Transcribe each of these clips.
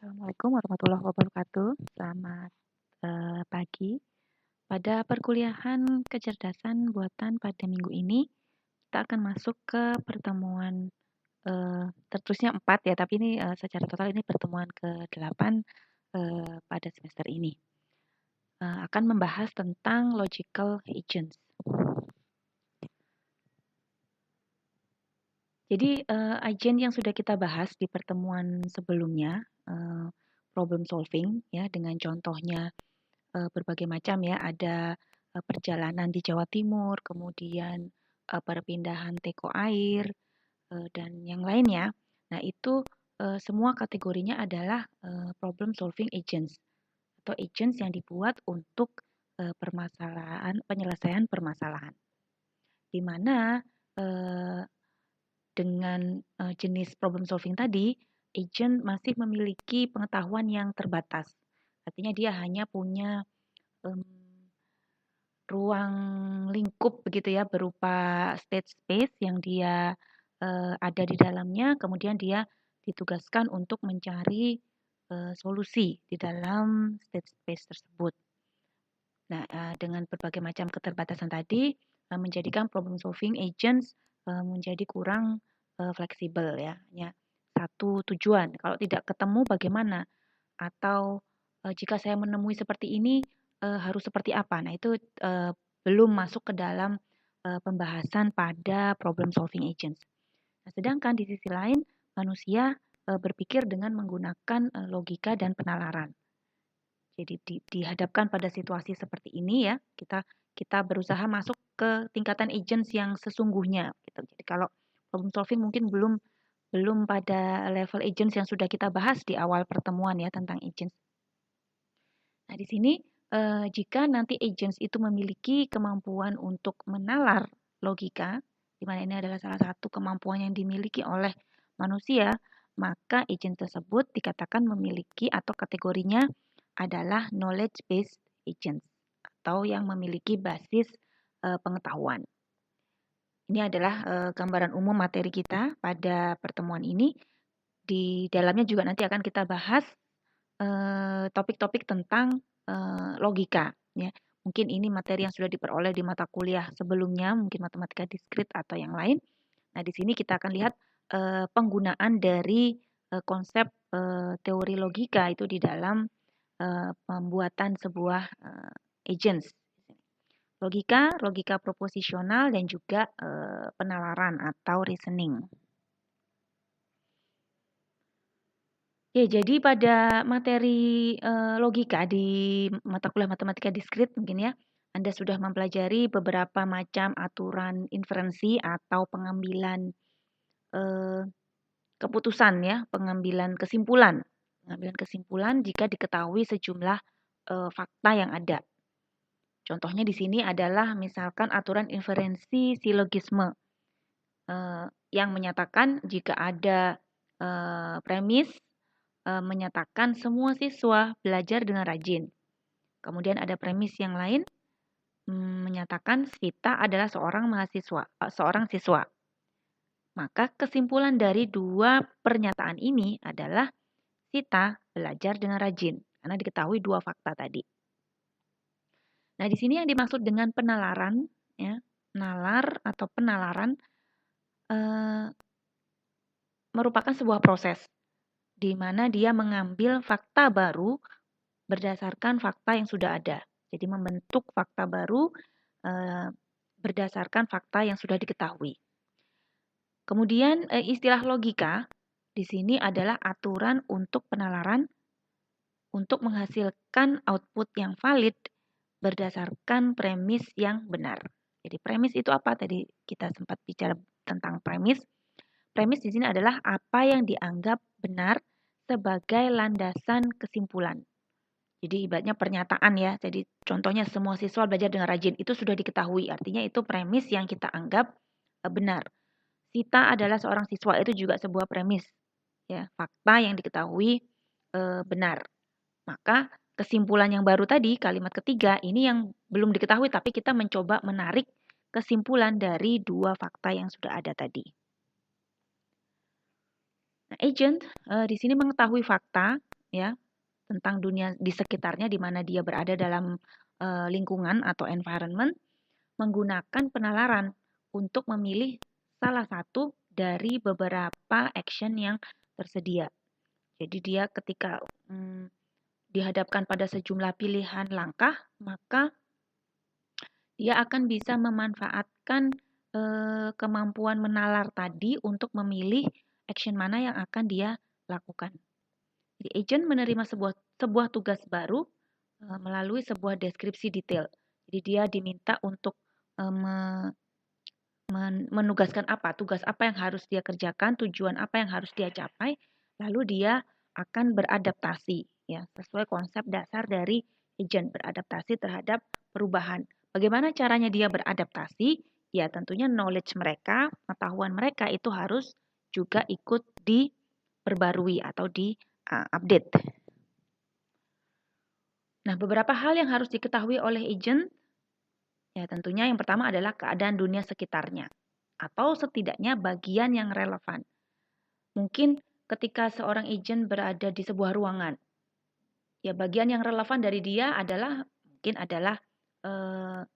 Assalamualaikum warahmatullahi wabarakatuh. Selamat pagi. Pada perkuliahan kecerdasan buatan pada minggu ini, kita akan masuk ke pertemuan tertulisnya 4 ya, tapi ini secara total ini pertemuan ke-8 pada semester ini. Akan membahas tentang logical agents. Jadi agent yang sudah kita bahas di pertemuan sebelumnya, problem solving ya, dengan contohnya berbagai macam ya, ada perjalanan di Jawa Timur, kemudian perpindahan teko air, dan yang lainnya. Nah, itu semua kategorinya adalah problem solving agents atau agents yang dibuat untuk penyelesaian permasalahan. Di mana dengan jenis problem solving tadi, agent masih memiliki pengetahuan yang terbatas. Artinya dia hanya punya ruang lingkup begitu ya, berupa state space yang dia ada di dalamnya, kemudian dia ditugaskan untuk mencari solusi di dalam state space tersebut. Nah, dengan berbagai macam keterbatasan tadi menjadikan problem solving agents menjadi kurang fleksibel ya, hanya satu tujuan. Kalau tidak ketemu bagaimana? Atau jika saya menemui seperti ini harus seperti apa? Nah, itu belum masuk ke dalam pembahasan pada problem solving agents. Nah, sedangkan di sisi lain manusia berpikir dengan menggunakan logika dan penalaran. Jadi dihadapkan pada situasi seperti ini ya, kita berusaha masuk ke tingkatan agents yang sesungguhnya gitu. Jadi kalau problem solving mungkin belum pada level agents yang sudah kita bahas di awal pertemuan ya tentang agents. Nah, di sini jika nanti agents itu memiliki kemampuan untuk menalar logika, di mana ini adalah salah satu kemampuan yang dimiliki oleh manusia, maka agent tersebut dikatakan memiliki atau kategorinya adalah knowledge based agents atau yang memiliki basis pengetahuan. Ini adalah gambaran umum materi kita pada pertemuan ini. Di dalamnya juga nanti akan kita bahas topik-topik tentang logika ya. Mungkin ini materi yang sudah diperoleh di mata kuliah sebelumnya, mungkin matematika diskrit atau yang lain. Nah, di sini kita akan lihat penggunaan dari konsep teori logika itu di dalam pembuatan sebuah agents. Logika proposisional dan juga penalaran atau reasoning. Ya, jadi pada materi logika di mata kuliah matematika diskrit mungkin ya, Anda sudah mempelajari beberapa macam aturan inferensi atau pengambilan keputusan ya, pengambilan kesimpulan. Pengambilan kesimpulan jika diketahui sejumlah fakta yang ada. Contohnya di sini adalah misalkan aturan inferensi silogisme yang menyatakan jika ada premis menyatakan semua siswa belajar dengan rajin. Kemudian ada premis yang lain menyatakan Sita adalah seorang siswa. Maka kesimpulan dari dua pernyataan ini adalah Sita belajar dengan rajin karena diketahui dua fakta tadi. Nah, di sini yang dimaksud dengan penalaran ya, nalar atau penalaran merupakan sebuah proses di mana dia mengambil fakta baru berdasarkan fakta yang sudah ada. Jadi membentuk fakta baru berdasarkan fakta yang sudah diketahui. Kemudian istilah logika di sini adalah aturan untuk penalaran untuk menghasilkan output yang valid berdasarkan premis yang benar. Jadi premis itu apa? Tadi kita sempat bicara tentang premis. Premis di sini adalah apa yang dianggap benar sebagai landasan kesimpulan. Jadi ibaratnya pernyataan ya. Jadi contohnya semua siswa belajar dengan rajin itu sudah diketahui. Artinya itu premis yang kita anggap benar. Sita adalah seorang siswa itu juga sebuah premis. Ya, fakta yang diketahui benar. Maka kesimpulan yang baru tadi, kalimat ketiga, ini yang belum diketahui tapi kita mencoba menarik kesimpulan dari dua fakta yang sudah ada tadi. Nah, agent di sini mengetahui fakta ya, tentang dunia di sekitarnya di mana dia berada dalam lingkungan atau environment, menggunakan penalaran untuk memilih salah satu dari beberapa action yang tersedia. Jadi dia ketika dihadapkan pada sejumlah pilihan langkah, maka dia akan bisa memanfaatkan kemampuan menalar tadi untuk memilih action mana yang akan dia lakukan. Jadi agent menerima sebuah tugas baru melalui sebuah deskripsi detail. Jadi dia diminta untuk menugaskan apa, tugas apa yang harus dia kerjakan, tujuan apa yang harus dia capai, lalu dia akan beradaptasi ya sesuai konsep dasar dari agent, beradaptasi terhadap perubahan. Bagaimana caranya dia beradaptasi? Ya tentunya knowledge mereka, pengetahuan mereka itu harus juga ikut diperbarui atau di update. Nah, beberapa hal yang harus diketahui oleh agent, ya tentunya yang pertama adalah keadaan dunia sekitarnya atau setidaknya bagian yang relevan. Mungkin ketika seorang agent berada di sebuah ruangan, ya bagian yang relevan dari dia adalah mungkin adalah eh,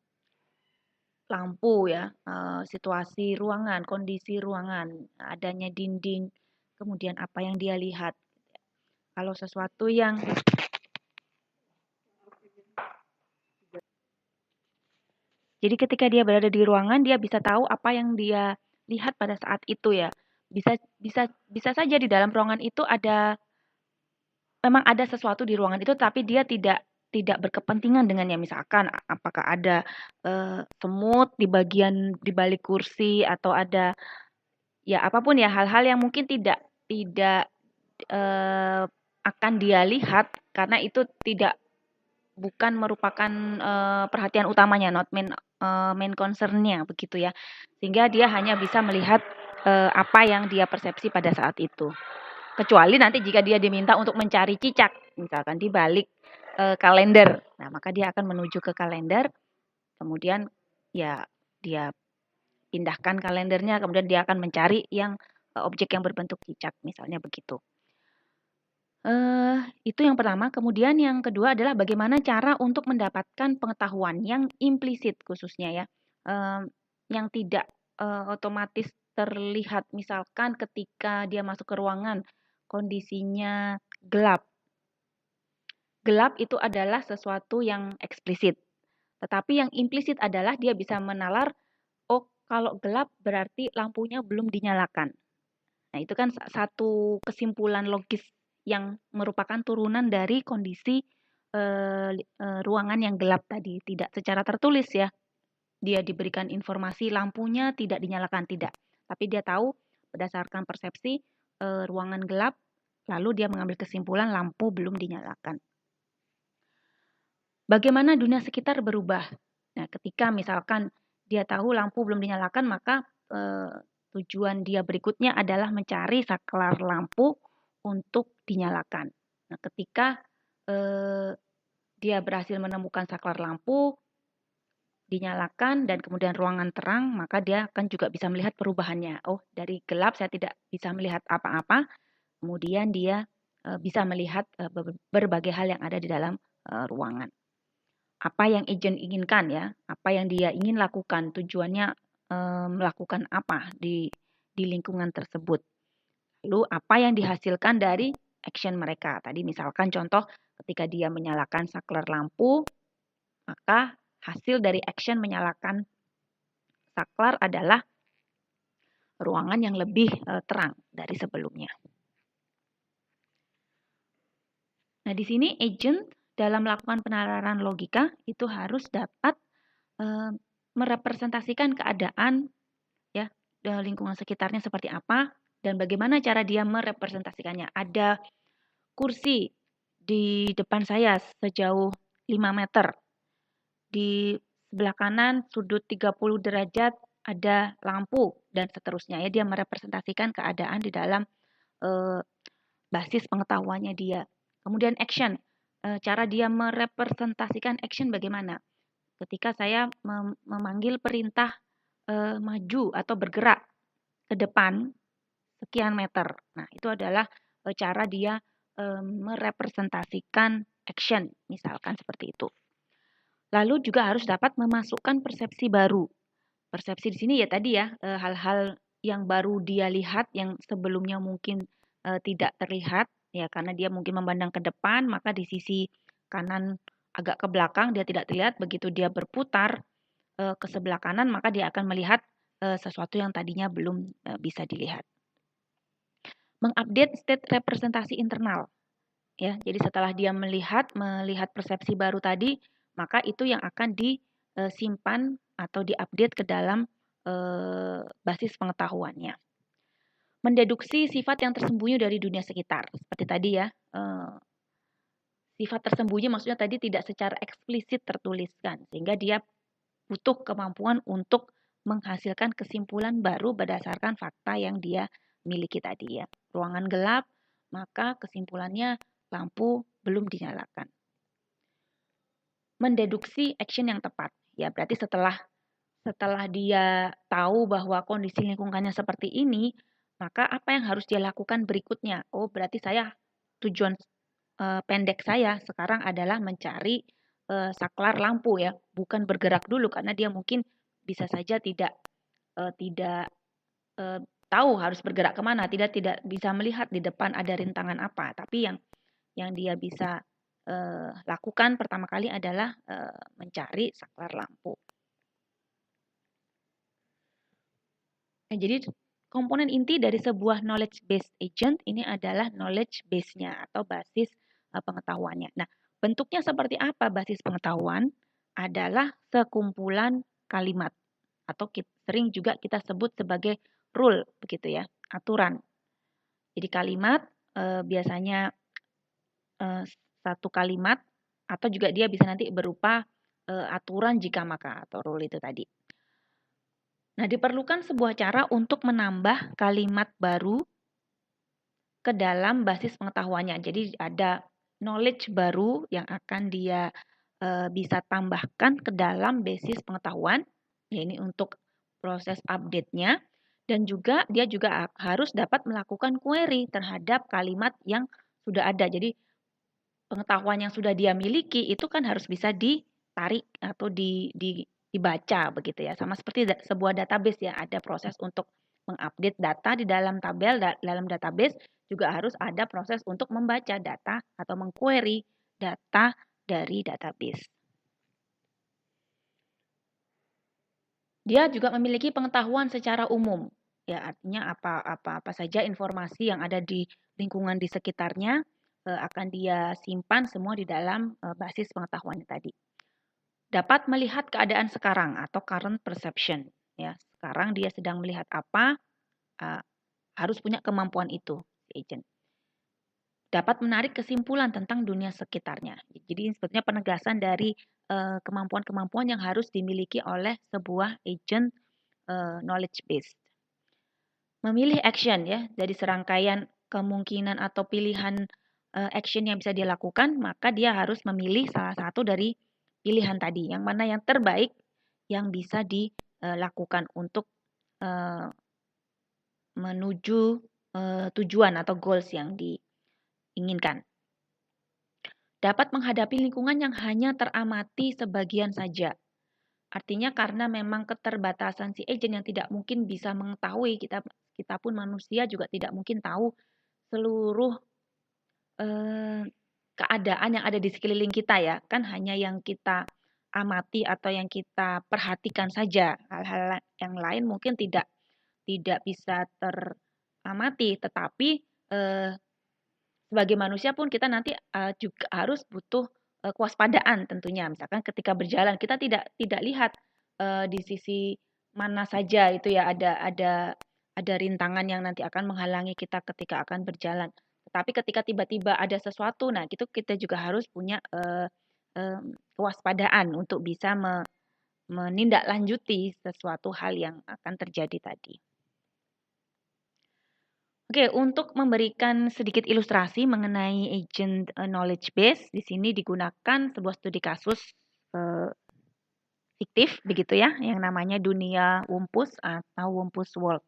lampu ya, situasi ruangan, kondisi ruangan, adanya dinding, kemudian apa yang dia lihat. Kalau sesuatu yang Jadi ketika dia berada di ruangan, dia bisa tahu apa yang dia lihat pada saat itu ya. Bisa bisa bisa saja di dalam ruangan itu memang ada sesuatu di ruangan itu, tapi dia tidak berkepentingan dengannya. Misalkan apakah ada semut di balik kursi atau ada ya apapun ya hal-hal yang mungkin tidak tidak akan dia lihat karena itu tidak bukan merupakan perhatian utamanya, not main concern-nya begitu ya. Sehingga dia hanya bisa melihat apa yang dia persepsi pada saat itu. Kecuali nanti jika dia diminta untuk mencari cicak, misalkan di balik kalender. Nah, maka dia akan menuju ke kalender, kemudian ya dia pindahkan kalendernya, kemudian dia akan mencari yang objek yang berbentuk cicak, misalnya begitu. Itu yang pertama. Kemudian yang kedua adalah bagaimana cara untuk mendapatkan pengetahuan yang implisit khususnya ya, yang tidak otomatis terlihat. Misalkan ketika dia masuk ke ruangan, kondisinya gelap. Gelap itu adalah sesuatu yang eksplisit. Tetapi yang implisit adalah dia bisa menalar, oh kalau gelap berarti lampunya belum dinyalakan. Nah, itu kan satu kesimpulan logis yang merupakan turunan dari kondisi ruangan yang gelap tadi. Tidak secara tertulis ya, dia diberikan informasi lampunya tidak dinyalakan, tidak. Tapi dia tahu berdasarkan persepsi ruangan gelap, lalu dia mengambil kesimpulan lampu belum dinyalakan. Bagaimana dunia sekitar berubah? Nah, ketika misalkan dia tahu lampu belum dinyalakan, maka tujuan dia berikutnya adalah mencari saklar lampu untuk dinyalakan. Nah, ketika dia berhasil menemukan saklar lampu, dinyalakan dan kemudian ruangan terang, maka dia akan juga bisa melihat perubahannya. Oh, dari gelap saya tidak bisa melihat apa-apa, kemudian dia bisa melihat berbagai hal yang ada di dalam ruangan. Apa yang agent inginkan ya, apa yang dia ingin lakukan, tujuannya melakukan apa di lingkungan tersebut. Lalu apa yang dihasilkan dari action mereka. Tadi misalkan contoh ketika dia menyalakan saklar lampu, maka hasil dari action menyalakan saklar adalah ruangan yang lebih terang dari sebelumnya. Nah, di sini agent dalam melakukan penalaran logika itu harus dapat merepresentasikan keadaan ya lingkungan sekitarnya seperti apa dan bagaimana cara dia merepresentasikannya. Ada kursi di depan saya sejauh 5 meter. Di sebelah kanan sudut 30 derajat ada lampu dan seterusnya ya. Dia merepresentasikan keadaan di dalam basis pengetahuannya dia. Kemudian action. Cara dia merepresentasikan action bagaimana? Ketika saya memanggil perintah maju atau bergerak ke depan sekian meter. Nah, itu adalah cara dia merepresentasikan action, misalkan seperti itu. Lalu juga harus dapat memasukkan persepsi baru. Persepsi di sini ya tadi ya, hal-hal yang baru dia lihat yang sebelumnya mungkin tidak terlihat ya karena dia mungkin memandang ke depan, maka di sisi kanan agak ke belakang dia tidak terlihat, begitu dia berputar ke sebelah kanan maka dia akan melihat sesuatu yang tadinya belum bisa dilihat. Mengupdate state representasi internal ya. Jadi setelah dia melihat persepsi baru tadi, maka itu yang akan disimpan atau diupdate ke dalam basis pengetahuannya. Mendeduksi sifat yang tersembunyi dari dunia sekitar. Seperti tadi ya, sifat tersembunyi maksudnya tadi tidak secara eksplisit tertuliskan, sehingga dia butuh kemampuan untuk menghasilkan kesimpulan baru berdasarkan fakta yang dia miliki tadi ya. Ruangan gelap, maka kesimpulannya lampu belum dinyalakan. Mendeduksi action yang tepat. Ya, berarti setelah dia tahu bahwa kondisi lingkungannya seperti ini, maka apa yang harus dia lakukan berikutnya? Oh, berarti tujuan pendek saya sekarang adalah mencari saklar lampu ya, bukan bergerak dulu karena dia mungkin bisa saja tidak tahu harus bergerak kemana, tidak bisa melihat di depan ada rintangan apa. Tapi yang dia bisa lakukan pertama kali adalah mencari saklar lampu. Nah, jadi komponen inti dari sebuah knowledge based agent ini adalah knowledge base-nya atau basis pengetahuannya. Nah, bentuknya seperti apa basis pengetahuan? Adalah sekumpulan kalimat atau sering juga kita sebut sebagai rule begitu ya, aturan. Jadi kalimat biasanya satu kalimat atau juga dia bisa nanti berupa aturan jika maka atau rule itu tadi. Nah, diperlukan sebuah cara untuk menambah kalimat baru ke dalam basis pengetahuannya. Jadi ada knowledge baru yang akan dia bisa tambahkan ke dalam basis pengetahuan. Ya, ini untuk proses update-nya. Dan juga dia juga harus dapat melakukan query terhadap kalimat yang sudah ada. Jadi pengetahuan yang sudah dia miliki itu kan harus bisa ditarik atau dibaca begitu ya. Sama seperti sebuah database ya, ada proses untuk mengupdate data di dalam tabel, dalam database juga harus ada proses untuk membaca data atau mengquery data dari database. Dia juga memiliki pengetahuan secara umum. Ya, artinya apa saja informasi yang ada di lingkungan di sekitarnya akan dia simpan semua di dalam basis pengetahuan tadi. Dapat melihat keadaan sekarang atau current perception. Ya, sekarang dia sedang melihat apa, harus punya kemampuan itu, agent. Dapat menarik kesimpulan tentang dunia sekitarnya. Jadi sebetulnya penegasan dari kemampuan-kemampuan yang harus dimiliki oleh sebuah agent knowledge based. Memilih action ya, dari serangkaian kemungkinan atau pilihan action yang bisa dilakukan, maka dia harus memilih salah satu dari pilihan tadi, yang mana yang terbaik yang bisa dilakukan untuk menuju tujuan atau goals yang diinginkan. Dapat menghadapi lingkungan yang hanya teramati sebagian saja. Artinya karena memang keterbatasan si agent yang tidak mungkin bisa mengetahui, kita pun manusia juga tidak mungkin tahu seluruh keadaan yang ada di sekeliling kita ya. Kan hanya yang kita amati atau yang kita perhatikan saja. Hal-hal yang lain mungkin tidak bisa teramati, tetapi sebagai manusia pun kita nanti juga harus butuh kewaspadaan tentunya. Misalkan ketika berjalan kita tidak lihat di sisi mana saja itu ya ada rintangan yang nanti akan menghalangi kita ketika akan berjalan. Tetapi ketika tiba-tiba ada sesuatu, nah itu kita juga harus punya kewaspadaan untuk bisa menindaklanjuti sesuatu hal yang akan terjadi tadi. Oke, untuk memberikan sedikit ilustrasi mengenai agent knowledge base, di sini digunakan sebuah studi kasus fiktif begitu ya, yang namanya Dunia Wumpus atau Wumpus World.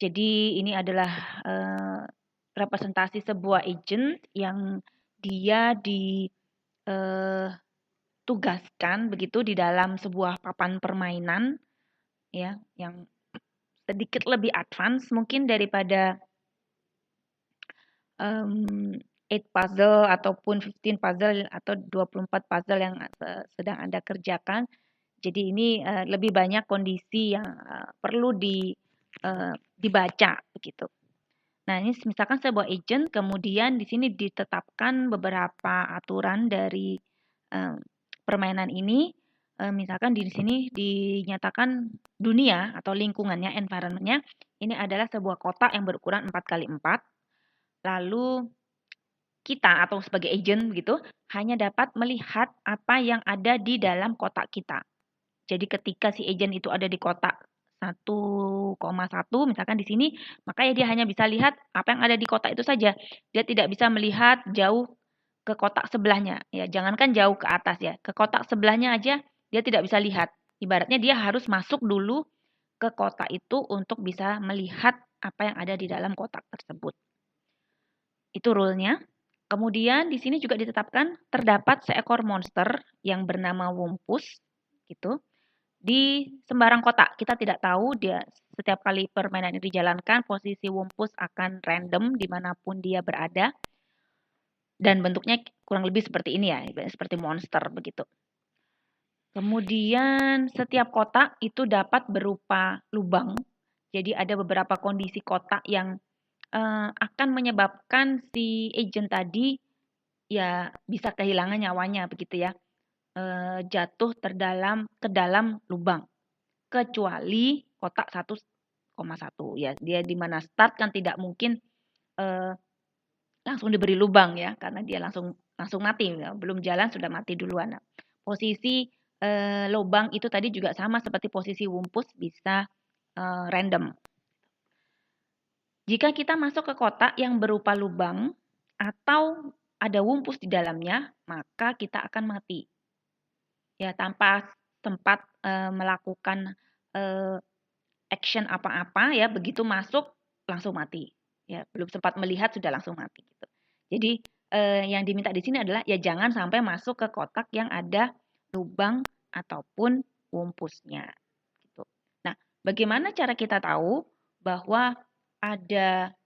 Jadi ini adalah representasi sebuah agent yang dia ditugaskan begitu di dalam sebuah papan permainan ya yang sedikit lebih advance mungkin daripada 8 puzzle ataupun 15 puzzle atau 24 puzzle yang sedang Anda kerjakan. Jadi ini lebih banyak kondisi yang perlu dibaca begitu. Nah, ini misalkan sebuah agent, kemudian di sini ditetapkan beberapa aturan dari permainan ini. Misalkan di sini dinyatakan dunia atau lingkungannya, environment-nya, ini adalah sebuah kotak yang berukuran 4x4. Lalu kita atau sebagai agent begitu hanya dapat melihat apa yang ada di dalam kotak kita. Jadi ketika si agent itu ada di kotak 1,1 misalkan di sini, maka ya dia hanya bisa lihat apa yang ada di kotak itu saja. Dia tidak bisa melihat jauh ke kotak sebelahnya. Ya, jangankan jauh ke atas ya, ke kotak sebelahnya aja dia tidak bisa lihat. Ibaratnya dia harus masuk dulu ke kotak itu untuk bisa melihat apa yang ada di dalam kotak tersebut. Itu rule-nya. Kemudian di sini juga ditetapkan terdapat seekor monster yang bernama Wumpus gitu di sembarang kotak. Kita tidak tahu dia setiap kali permainan ini dijalankan posisi Wumpus akan random dimanapun dia berada dan bentuknya kurang lebih seperti ini ya, seperti monster begitu. Kemudian setiap kotak itu dapat berupa lubang. Jadi ada beberapa kondisi kotak yang akan menyebabkan si agent tadi ya bisa kehilangan nyawanya begitu ya, jatuh ke dalam lubang. Kecuali kotak 1,1 ya, dia di mana start kan tidak mungkin langsung diberi lubang ya, karena dia langsung mati ya, belum jalan sudah mati duluan. Nah, posisi lubang itu tadi juga sama seperti posisi Wumpus bisa random. Jika kita masuk ke kotak yang berupa lubang atau ada Wumpus di dalamnya, maka kita akan mati. Ya, tanpa sempat melakukan action apa-apa ya, begitu masuk langsung mati. Ya, belum sempat melihat sudah langsung mati gitu. Jadi yang diminta di sini adalah ya jangan sampai masuk ke kotak yang ada lubang ataupun wumpusnya gitu. Nah, bagaimana cara kita tahu bahwa ada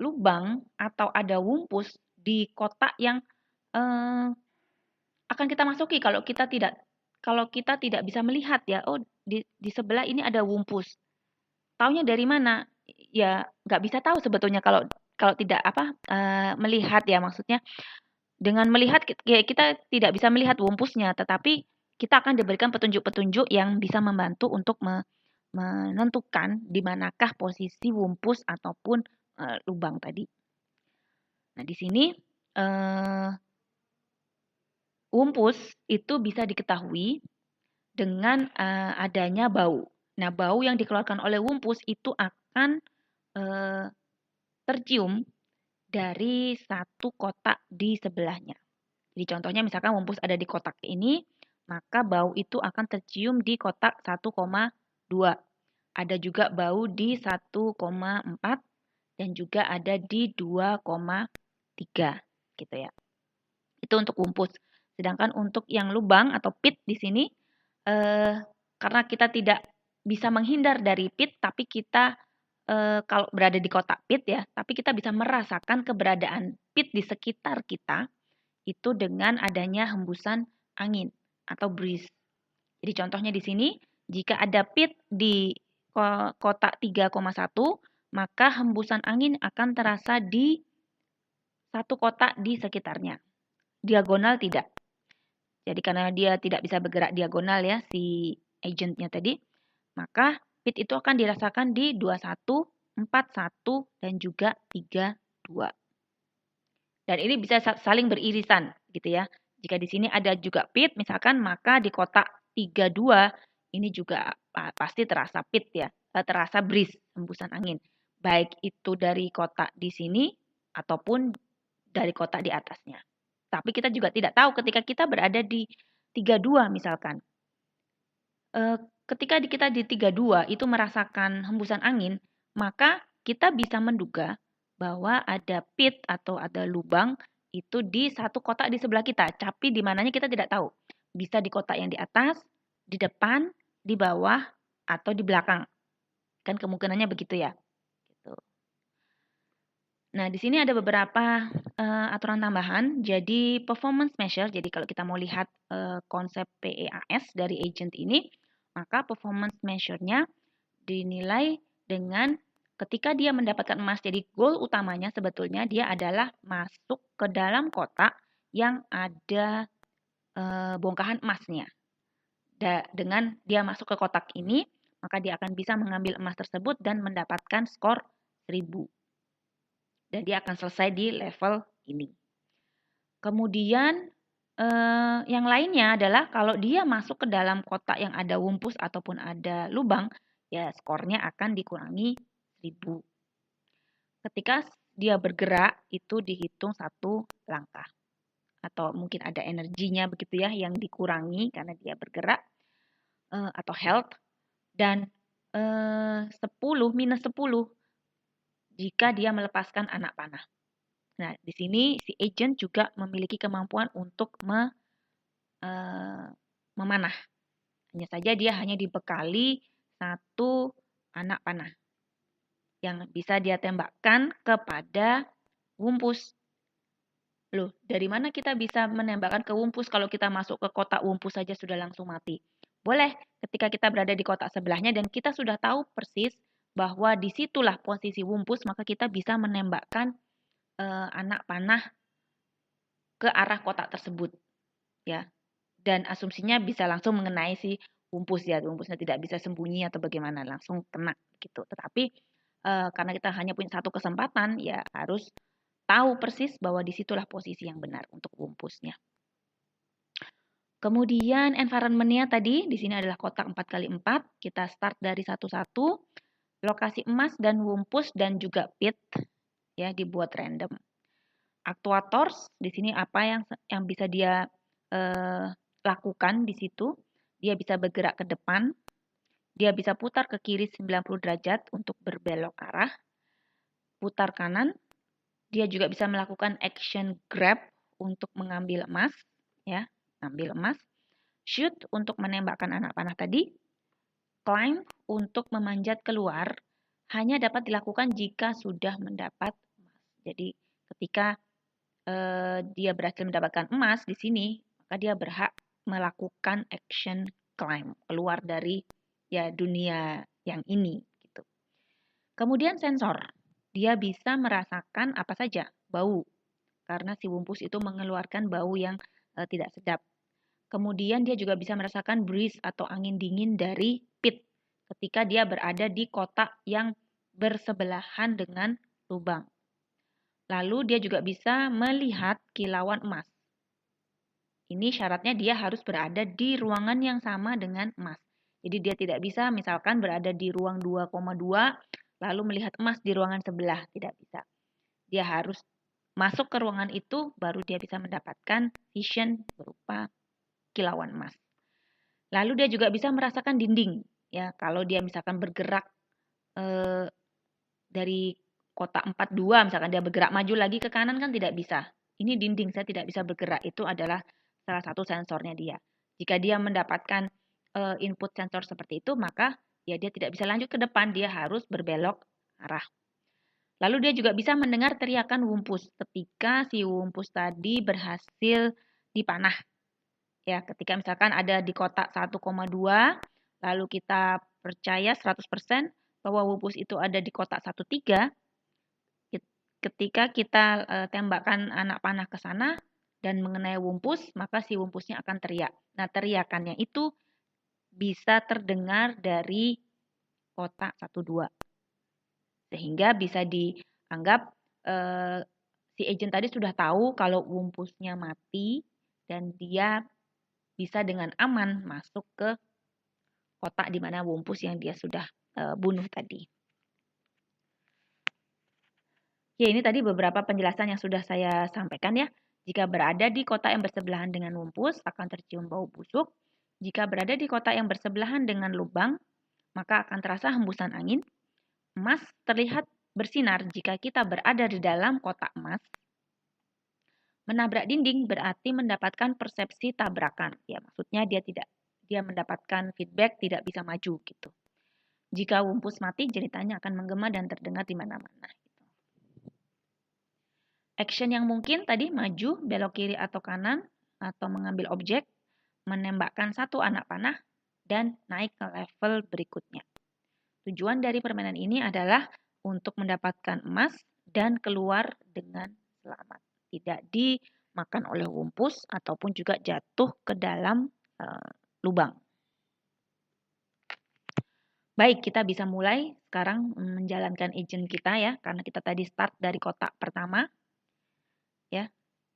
lubang atau ada wumpus di kotak yang akan kita masuki kalau kita tidak bisa melihat ya, oh di sebelah ini ada wumpus. Taunya dari mana? Ya nggak bisa tahu sebetulnya kalau kalau tidak melihat ya, maksudnya dengan melihat kita tidak bisa melihat wumpusnya, tetapi kita akan diberikan petunjuk-petunjuk yang bisa membantu untuk menentukan di manakah posisi wumpus ataupun lubang tadi. Nah, di sini wumpus itu bisa diketahui dengan adanya bau. Nah, bau yang dikeluarkan oleh wumpus itu akan tercium dari satu kotak di sebelahnya. Jadi contohnya misalkan wumpus ada di kotak ini, maka bau itu akan tercium di kotak 1,2. Ada juga bau di 1,4 dan juga ada di 2,3 gitu ya. Itu untuk wumpus. Sedangkan untuk yang lubang atau pit di sini karena kita tidak bisa menghindar dari pit, tapi kita kalau berada di kotak pit ya, tapi kita bisa merasakan keberadaan pit di sekitar kita itu dengan adanya hembusan angin atau breeze. Jadi contohnya di sini, jika ada pit di kotak 3,1, maka hembusan angin akan terasa di satu kotak di sekitarnya. Diagonal tidak. Jadi karena dia tidak bisa bergerak diagonal ya si agentnya tadi, maka pit itu akan dirasakan di 21, 41 dan juga 32. Dan ini bisa saling beririsan gitu ya. Jika di sini ada juga pit misalkan, maka di kotak 32 ini juga pasti terasa pit ya, terasa breeze, hembusan angin. Baik itu dari kotak di sini ataupun dari kotak di atasnya. Tapi kita juga tidak tahu ketika kita berada di 32 misalkan. Ketika kita di 32 itu merasakan hembusan angin, maka kita bisa menduga bahwa ada pit atau ada lubang itu di satu kotak di sebelah kita, tapi di mananya kita tidak tahu. Bisa di kotak yang di atas, di depan, di bawah, atau di belakang. Kan kemungkinannya begitu ya. Gitu. Nah, di sini ada beberapa aturan tambahan. Jadi performance measure, jadi kalau kita mau lihat konsep PEAS dari agent ini, maka performance measure-nya dinilai dengan ketika dia mendapatkan emas. Jadi goal utamanya sebetulnya dia adalah masuk ke dalam kotak yang ada bongkahan emasnya. Dengan dia masuk ke kotak ini, maka dia akan bisa mengambil emas tersebut dan mendapatkan skor 1000. Dan dia akan selesai di level ini. Kemudian yang lainnya adalah kalau dia masuk ke dalam kotak yang ada wumpus ataupun ada lubang, ya skornya akan dikurangi 1000. Ketika dia bergerak itu dihitung satu langkah. Atau mungkin ada energinya begitu ya yang dikurangi karena dia bergerak atau health. Dan 10 minus 10 jika dia melepaskan anak panah. Nah, di sini si agent juga memiliki kemampuan untuk memanah. Hanya saja dia hanya dibekali satu anak panah yang bisa dia tembakkan kepada wumpus. Loh, dari mana kita bisa menembakkan ke wumpus kalau kita masuk ke kotak wumpus saja sudah langsung mati? Boleh ketika kita berada di kotak sebelahnya dan kita sudah tahu persis bahwa disitulah posisi wumpus, maka kita bisa menembakkan anak panah ke arah kotak tersebut, ya. Dan asumsinya bisa langsung mengenai si wumpus ya, wumpusnya tidak bisa sembunyi atau bagaimana, langsung kena gitu. Tetapi karena kita hanya punya satu kesempatan, ya harus tahu persis bahwa disitulah posisi yang benar untuk wumpusnya. Kemudian environment-nya tadi, di sini adalah kotak 4x4. Kita start dari satu-satu. Lokasi emas dan wumpus dan juga pit ya dibuat random. Actuators di sini apa yang bisa dia lakukan di situ? Dia bisa bergerak ke depan, dia bisa putar ke kiri 90 derajat untuk berbelok arah, putar kanan, dia juga bisa melakukan action grab untuk mengambil emas, ya, ambil emas, shoot untuk menembakkan anak panah tadi, climb untuk memanjat keluar, hanya dapat dilakukan jika sudah mendapat emas. Jadi ketika dia berhasil mendapatkan emas di sini, maka dia berhak melakukan action climb, keluar dari ya dunia yang ini gitu. Kemudian sensor, dia bisa merasakan apa saja, bau. Karena si wumpus itu mengeluarkan bau yang tidak sedap. Kemudian dia juga bisa merasakan breeze atau angin dingin dari pit ketika dia berada di kotak yang bersebelahan dengan lubang. Lalu dia juga bisa melihat kilauan emas. Ini syaratnya dia harus berada di ruangan yang sama dengan emas. Jadi dia tidak bisa misalkan berada di ruang 2,2 lalu melihat emas di ruangan sebelah, tidak bisa. Dia harus masuk ke ruangan itu baru dia bisa mendapatkan vision berupa kilauan emas. Lalu dia juga bisa merasakan dinding, ya. Kalau dia misalkan bergerak dari kotak 42, misalkan dia bergerak maju lagi ke kanan kan tidak bisa. Ini dinding, saya tidak bisa bergerak. Itu adalah salah satu sensornya dia. Jika dia mendapatkan input sensor seperti itu, maka ya dia tidak bisa lanjut ke depan, dia harus berbelok arah. Lalu dia juga bisa mendengar teriakan wumpus ketika si wumpus tadi berhasil dipanah. Ya, ketika misalkan ada di kotak 1,2, lalu kita percaya 100% bahwa wumpus itu ada di kotak 1,3, ketika kita tembakkan anak panah ke sana dan mengenai wumpus, maka si wumpusnya akan teriak. Nah, teriakannya itu bisa terdengar dari kotak 1,2. Sehingga bisa dianggap si agent tadi sudah tahu kalau wumpusnya mati dan dia bisa dengan aman masuk ke kotak di mana wumpus yang dia sudah bunuh tadi. Ya, ini tadi beberapa penjelasan yang sudah saya sampaikan ya. Jika berada di kotak yang bersebelahan dengan wumpus, akan tercium bau busuk. Jika berada di kotak yang bersebelahan dengan lubang, maka akan terasa hembusan angin. Emas terlihat bersinar jika kita berada di dalam kotak emas. Menabrak dinding berarti mendapatkan persepsi tabrakan. Ya, maksudnya dia mendapatkan feedback tidak bisa maju gitu. Jika wumpus mati, jeritanya akan menggema dan terdengar di mana-mana. Action yang mungkin tadi maju, belok kiri atau kanan, atau mengambil objek, menembakkan satu anak panah, dan naik ke level berikutnya. Tujuan dari permainan ini adalah untuk mendapatkan emas dan keluar dengan selamat. Tidak dimakan oleh wumpus ataupun juga jatuh ke dalam lubang. Baik, kita bisa mulai sekarang menjalankan agent kita ya, karena kita tadi start dari kotak pertama. Ya,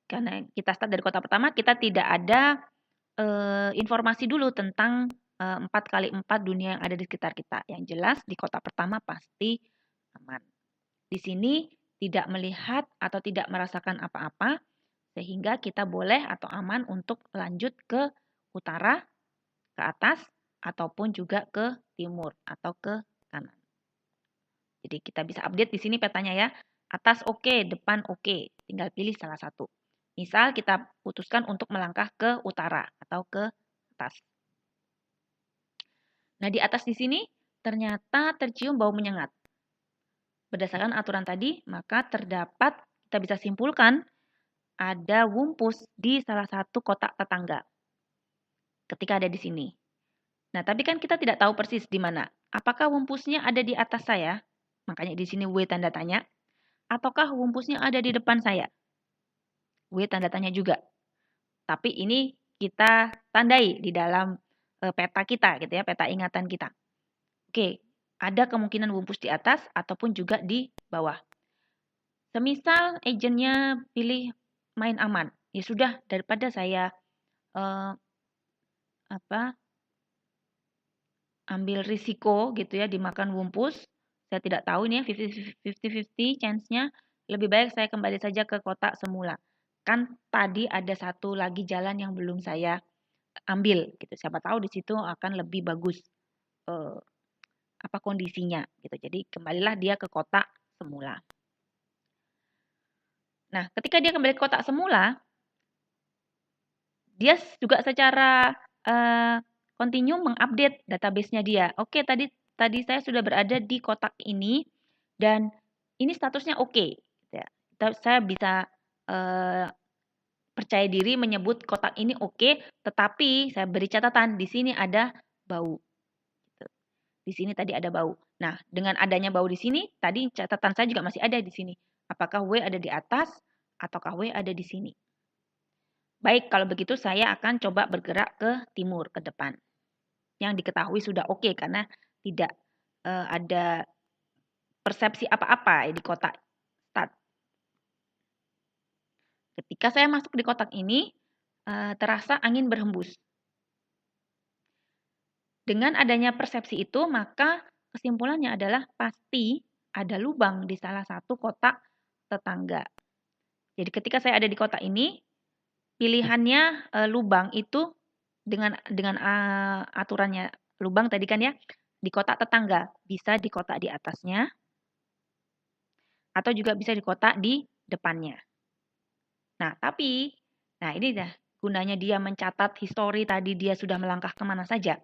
karena kita start dari kotak pertama, kita tidak ada informasi dulu tentang 4x4 dunia yang ada di sekitar kita. Yang jelas di kotak pertama pasti aman. Di sini tidak melihat atau tidak merasakan apa-apa, sehingga kita boleh atau aman untuk lanjut ke utara, ke atas, ataupun juga ke timur atau ke kanan. Jadi kita bisa update di sini petanya ya. Atas oke, depan oke. Tinggal pilih salah satu. Misal kita putuskan untuk melangkah ke utara atau ke atas. Nah, di atas di sini ternyata tercium bau menyengat. Berdasarkan aturan tadi, maka kita bisa simpulkan ada wumpus di salah satu kotak tetangga ketika ada di sini. Nah, tapi kan kita tidak tahu persis di mana. Apakah wumpusnya ada di atas saya? Makanya di sini W tanda tanya. Ataukah wumpusnya ada di depan saya? W tanda tanya juga. Tapi ini kita tandai di dalam peta kita gitu ya, peta ingatan kita. Oke, ada kemungkinan wumpus di atas ataupun juga di bawah. Semisal agentnya pilih main aman, ya sudah daripada saya ambil risiko gitu ya dimakan wumpus, saya tidak tahu ini ya 50-50 chance-nya, lebih baik saya kembali saja ke kotak semula. Kan tadi ada satu lagi jalan yang belum saya ambil gitu. Siapa tahu di situ akan lebih bagus kondisinya gitu. Jadi kembalilah dia ke kotak semula. Nah, ketika dia kembali ke kotak semula, dia juga secara kontinu mengupdate database-nya dia. Oke, tadi saya sudah berada di kotak ini dan ini statusnya oke. Ya. Saya bisa percaya diri menyebut kotak ini oke, tetapi saya beri catatan di sini ada bau. Di sini tadi ada bau. Nah, dengan adanya bau di sini, tadi catatan saya juga masih ada di sini. Apakah W ada di atas ataukah W ada di sini? Baik, kalau begitu saya akan coba bergerak ke timur, ke depan. Yang diketahui sudah oke karena tidak ada persepsi apa-apa di kotak start. Ketika saya masuk di kotak ini, terasa angin berhembus. Dengan adanya persepsi itu, maka kesimpulannya adalah pasti ada lubang di salah satu kotak tetangga. Jadi ketika saya ada di kotak ini, pilihannya lubang itu dengan aturannya lubang tadi kan ya, di kotak tetangga. Bisa di kotak di atasnya, atau juga bisa di kotak di depannya. Nah, ini dah gunanya dia mencatat histori tadi dia sudah melangkah kemana saja.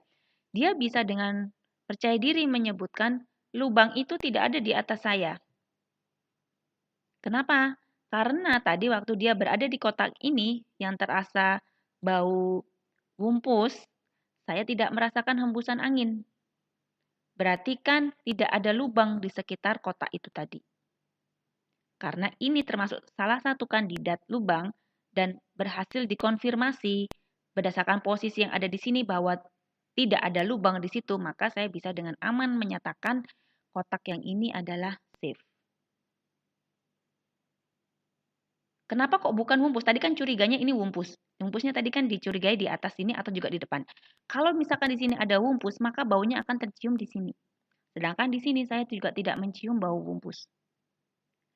Dia bisa dengan percaya diri menyebutkan lubang itu tidak ada di atas saya. Kenapa? Karena tadi waktu dia berada di kotak ini yang terasa bau wumpus, saya tidak merasakan hembusan angin. Berarti kan tidak ada lubang di sekitar kotak itu tadi. Karena ini termasuk salah satu kandidat lubang dan berhasil dikonfirmasi berdasarkan posisi yang ada di sini bahwa tidak ada lubang di situ, maka saya bisa dengan aman menyatakan kotak yang ini adalah safe. Kenapa kok bukan wumpus? Tadi kan curiganya ini wumpus. Wumpusnya tadi kan dicurigai di atas sini atau juga di depan. Kalau misalkan di sini ada wumpus, maka baunya akan tercium di sini. Sedangkan di sini saya juga tidak mencium bau wumpus.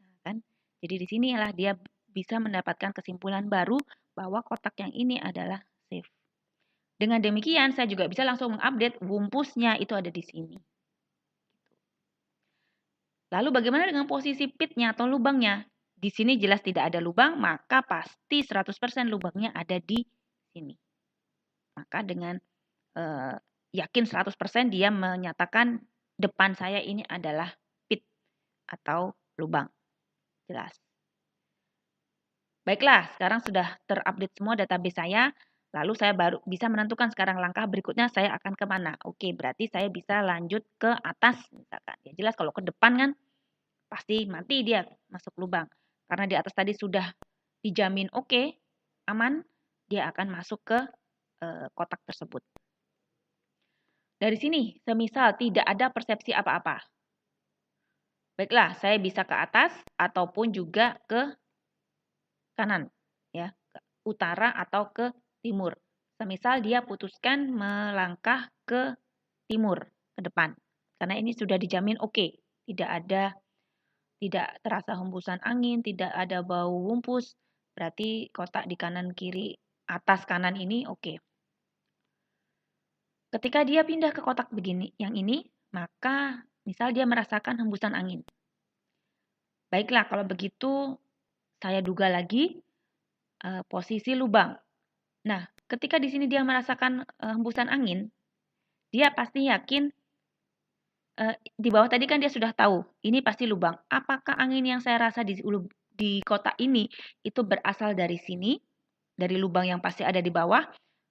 Nah, kan? Jadi di sinilah dia bisa mendapatkan kesimpulan baru bahwa kotak yang ini adalah safe. Dengan demikian, saya juga bisa langsung mengupdate wumpusnya itu ada di sini. Lalu bagaimana dengan posisi pitnya atau lubangnya? Di sini jelas tidak ada lubang, maka pasti 100% lubangnya ada di sini. Maka dengan yakin 100% dia menyatakan depan saya ini adalah pit atau lubang. Jelas. Baiklah, sekarang sudah terupdate semua database saya. Lalu saya baru bisa menentukan sekarang langkah berikutnya saya akan kemana. Oke, berarti saya bisa lanjut ke atas misalkan. Ya jelas kalau ke depan kan pasti mati dia masuk lubang. Karena di atas tadi sudah dijamin oke, aman, dia akan masuk ke kotak tersebut. Dari sini, semisal tidak ada persepsi apa-apa. Baiklah, saya bisa ke atas ataupun juga ke kanan, ya, ke utara atau ke timur. Semisal dia putuskan melangkah ke timur, ke depan. Karena ini sudah dijamin oke, tidak terasa hembusan angin, tidak ada bau wumpus, berarti kotak di kanan kiri atas kanan ini oke. Ketika dia pindah ke kotak begini, yang ini, maka misal dia merasakan hembusan angin. Baiklah, kalau begitu saya duga lagi posisi lubang. Nah, ketika di sini dia merasakan hembusan angin, dia pasti yakin di bawah tadi kan dia sudah tahu ini pasti lubang. Apakah angin yang saya rasa di kotak ini itu berasal dari sini, dari lubang yang pasti ada di bawah,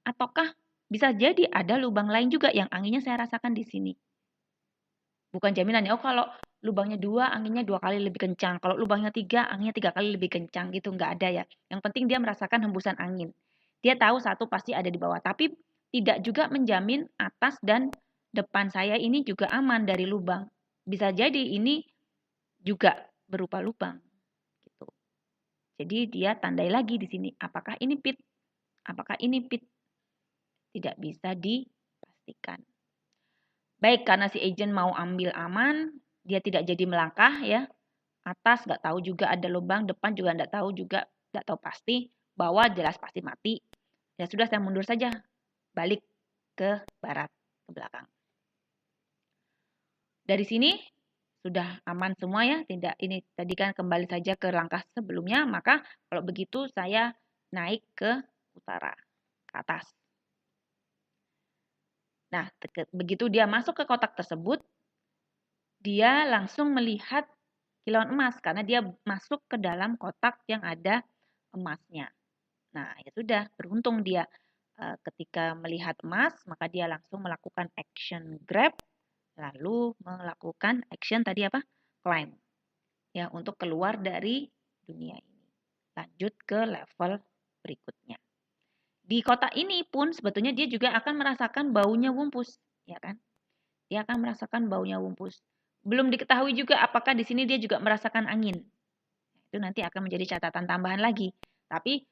ataukah bisa jadi ada lubang lain juga yang anginnya saya rasakan di sini. Bukan jaminan ya, oh kalau lubangnya 2, anginnya 2 kali lebih kencang. Kalau lubangnya 3, anginnya 3 kali lebih kencang gitu, nggak ada ya. Yang penting dia merasakan hembusan angin. Dia tahu satu pasti ada di bawah, tapi tidak juga menjamin atas dan depan saya ini juga aman dari lubang. Bisa jadi ini juga berupa lubang gitu. Jadi dia tandai lagi di sini, apakah ini pit? Apakah ini pit? Tidak bisa dipastikan. Baik, karena si agent mau ambil aman, dia tidak jadi melangkah ya. Atas nggak tahu juga ada lubang, depan juga nggak tahu pasti, bawah jelas pasti mati. Ya sudah saya mundur saja, balik ke barat, ke belakang. Dari sini sudah aman semua ya, tidak ini tadi kan kembali saja ke langkah sebelumnya, maka kalau begitu saya naik ke utara, ke atas. Nah, begitu dia masuk ke kotak tersebut, dia langsung melihat kilauan emas karena dia masuk ke dalam kotak yang ada emasnya. Nah, ya sudah, beruntung dia ketika melihat emas, maka dia langsung melakukan action grab, lalu melakukan action tadi apa? Climb. Ya, untuk keluar dari dunia ini. Lanjut ke level berikutnya. Di kotak ini pun sebetulnya dia juga akan merasakan baunya wumpus, ya kan? Dia akan merasakan baunya wumpus. Belum diketahui juga apakah di sini dia juga merasakan angin. Itu nanti akan menjadi catatan tambahan lagi. Tapi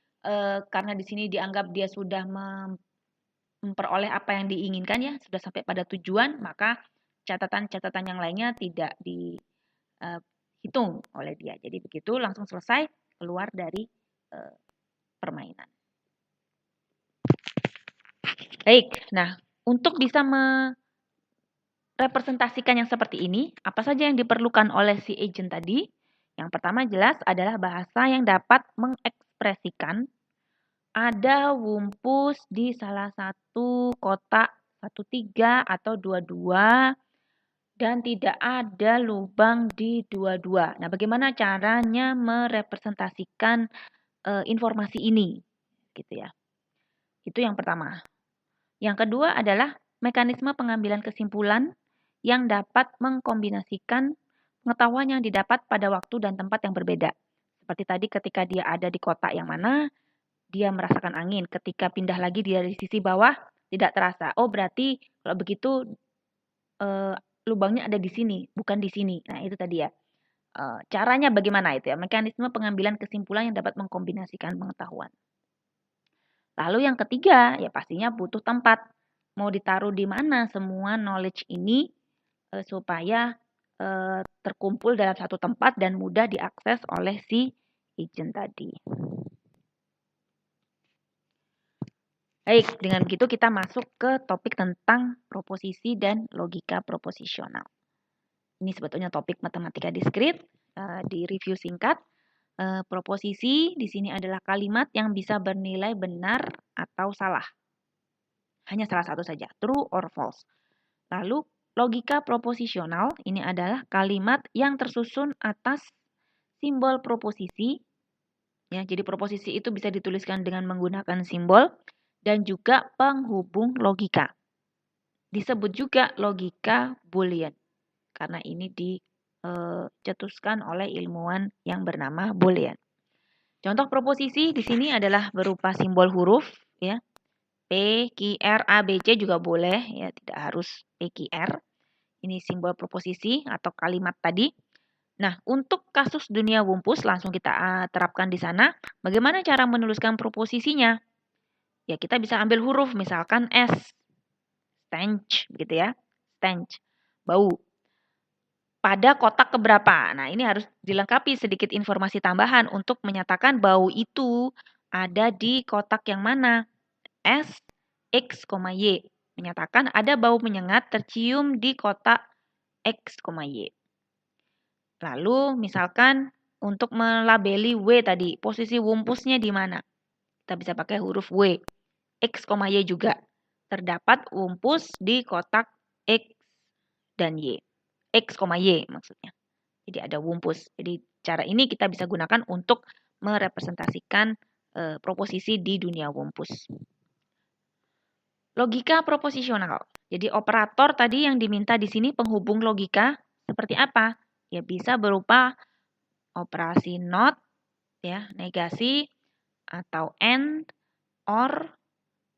karena di sini dianggap dia sudah memperoleh apa yang diinginkan ya, sudah sampai pada tujuan, maka catatan-catatan yang lainnya tidak dihitung oleh dia. Jadi begitu langsung selesai keluar dari permainan. Baik, nah untuk bisa representasikan yang seperti ini, apa saja yang diperlukan oleh si agent tadi? Yang pertama jelas adalah bahasa yang dapat mengekspresikan ada wumpus di salah satu kotak 13 atau 22 dan tidak ada lubang di dua-dua. Nah, bagaimana caranya merepresentasikan informasi ini? Gitu ya. Itu yang pertama. Yang kedua adalah mekanisme pengambilan kesimpulan yang dapat mengkombinasikan pengetahuan yang didapat pada waktu dan tempat yang berbeda. Seperti tadi ketika dia ada di kotak yang mana, dia merasakan angin. Ketika pindah lagi dia di sisi bawah, tidak terasa. Oh berarti kalau begitu lubangnya ada di sini, bukan di sini. Nah itu tadi ya. Caranya bagaimana itu ya? Mekanisme pengambilan kesimpulan yang dapat mengkombinasikan pengetahuan. Lalu yang ketiga, ya pastinya butuh tempat. Mau ditaruh di mana semua knowledge ini supaya terkumpul dalam satu tempat dan mudah diakses oleh si agent tadi. Baik, dengan begitu kita masuk ke topik tentang proposisi dan logika proposisional. Ini sebetulnya topik matematika diskrit, di review singkat. Proposisi di sini adalah kalimat yang bisa bernilai benar atau salah. Hanya salah satu saja, true or false. Lalu logika proposisional ini adalah kalimat yang tersusun atas simbol proposisi. Ya, jadi proposisi itu bisa dituliskan dengan menggunakan simbol dan juga penghubung logika. Disebut juga logika Boolean karena ini dicetuskan oleh ilmuwan yang bernama Boolean. Contoh proposisi di sini adalah berupa simbol huruf, ya. P, Q, R, A, B, C juga boleh, ya, tidak harus P, Q, R. Ini simbol proposisi atau kalimat tadi. Nah, untuk kasus dunia wumpus langsung kita terapkan di sana. Bagaimana cara menuliskan proposisinya? Ya, kita bisa ambil huruf, misalkan S. Stench, gitu ya. Stench, bau. Pada kotak keberapa? Nah, ini harus dilengkapi sedikit informasi tambahan untuk menyatakan bau itu ada di kotak yang mana. S, X, Y. Menyatakan ada bau menyengat tercium di kotak X, Y. Lalu misalkan untuk melabeli W tadi, posisi wumpusnya di mana? Kita bisa pakai huruf W. X, Y juga. Terdapat wumpus di kotak X dan Y. X, Y maksudnya. Jadi ada wumpus. Jadi cara ini kita bisa gunakan untuk merepresentasikan proposisi di dunia wumpus. Logika proposisional. Jadi operator tadi yang diminta di sini penghubung logika seperti apa? Ya bisa berupa operasi not, ya, negasi, atau and, or,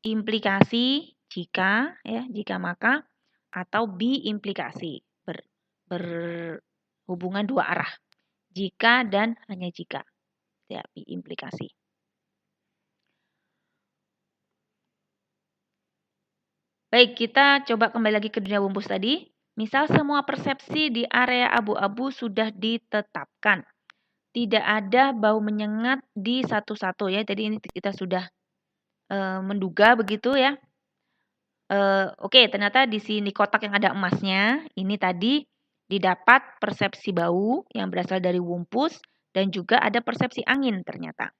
implikasi, jika, ya, jika maka, atau bi-implikasi, berhubungan dua arah. Jika dan hanya jika. Ya, bi-implikasi. Baik, kita coba kembali lagi ke dunia wumpus tadi. Misal semua persepsi di area abu-abu sudah ditetapkan. Tidak ada bau menyengat di satu-satu ya. Jadi ini kita sudah menduga begitu ya. Oke, ternyata di sini kotak yang ada emasnya, ini tadi didapat persepsi bau yang berasal dari wumpus dan juga ada persepsi angin ternyata.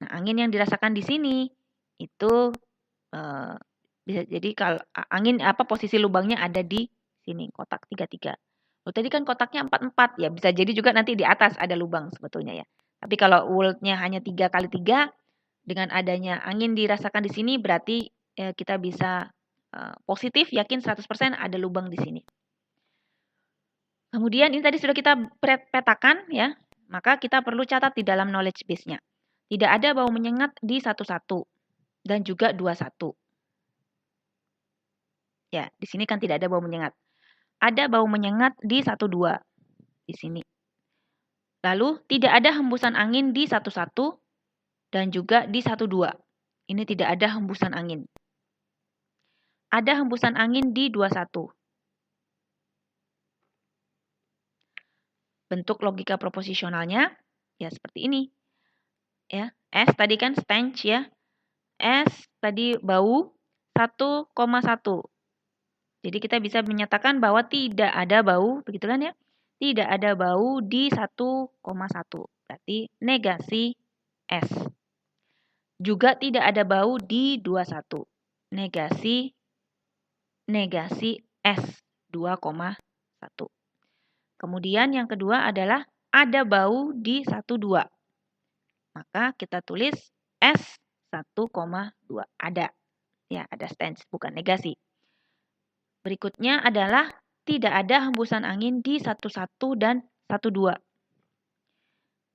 Nah, angin yang dirasakan di sini itu bisa jadi kalau angin posisi lubangnya ada di sini kotak 33. Oh, tadi kan kotaknya 44 ya, bisa jadi juga nanti di atas ada lubang sebetulnya ya. Tapi kalau world-nya hanya 3 kali 3 dengan adanya angin dirasakan di sini berarti kita bisa positif yakin 100% ada lubang di sini. Kemudian ini tadi sudah kita petakan ya, maka kita perlu catat di dalam knowledge base-nya. Tidak ada bau menyengat di 11 dan juga 21. Ya, di sini kan tidak ada bau menyengat. Ada bau menyengat di 12 di sini. Lalu tidak ada hembusan angin di 11 dan juga di 12. Ini tidak ada hembusan angin. Ada hembusan angin di 21. Bentuk logika proposisionalnya ya seperti ini. Ya, S tadi kan stench ya. S tadi bau 1,1. Jadi kita bisa menyatakan bahwa tidak ada bau, begitu kan ya? Tidak ada bau di 1,1. Berarti negasi S. Juga tidak ada bau di 21. Negasi S 2,1. Kemudian yang kedua adalah ada bau di 12. Maka kita tulis S 1,2. Ada. Ya, ada stench, bukan negasi. Berikutnya adalah tidak ada hembusan angin di 11 dan 12.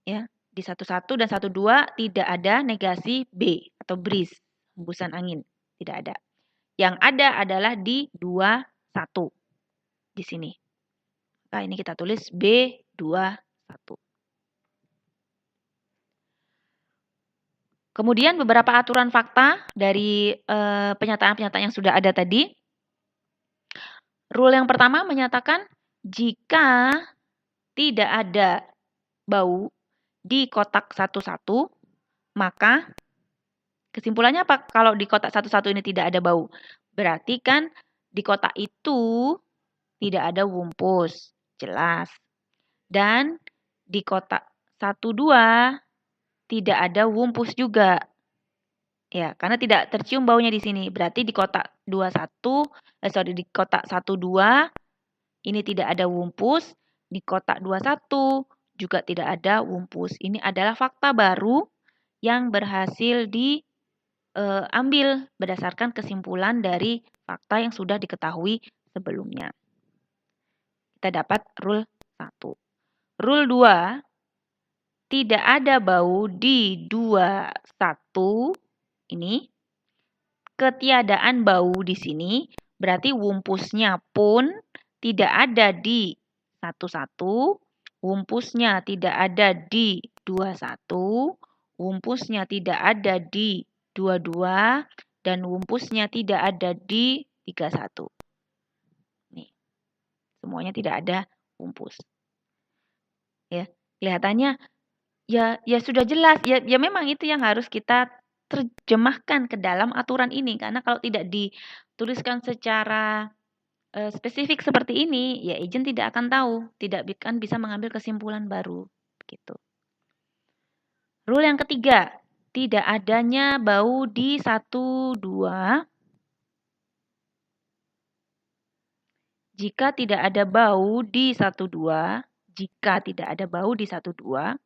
Ya, di 11 dan 12 tidak ada negasi B atau breeze, hembusan angin. Tidak ada. Yang ada adalah di 21. Di sini. Nah, ini kita tulis B21. Kemudian beberapa aturan fakta dari pernyataan-pernyataan yang sudah ada tadi. Rule yang pertama menyatakan jika tidak ada bau di kotak 11, maka kesimpulannya apa? Kalau di kotak 11 ini tidak ada bau, berarti kan di kotak itu tidak ada wumpus. jelas. Dan di kotak 1, 2 tidak ada wumpus juga. Ya, karena tidak tercium baunya di sini. Berarti di kotak 21, di kotak 1, 2 ini tidak ada wumpus, di kotak 21 juga tidak ada wumpus. Ini adalah fakta baru yang berhasil diambil berdasarkan kesimpulan dari fakta yang sudah diketahui sebelumnya. Kita dapat rule 1. Rule 2, tidak ada bau di 21 ini. Ketiadaan bau di sini berarti wumpusnya pun tidak ada di 11, wumpusnya tidak ada di 21, wumpusnya tidak ada di 22, dan wumpusnya tidak ada di 31. Nih, semuanya tidak ada wumpus. Ya, kelihatannya ya sudah jelas. Ya memang itu yang harus kita terjemahkan ke dalam aturan ini, karena kalau tidak dituliskan secara spesifik seperti ini, ya agent tidak akan tahu, tidak akan bisa mengambil kesimpulan baru, gitu. Rule yang ketiga, tidak adanya bau di 1, 2. Jika tidak ada bau di 1, 2, jika tidak ada bau di 1, 2,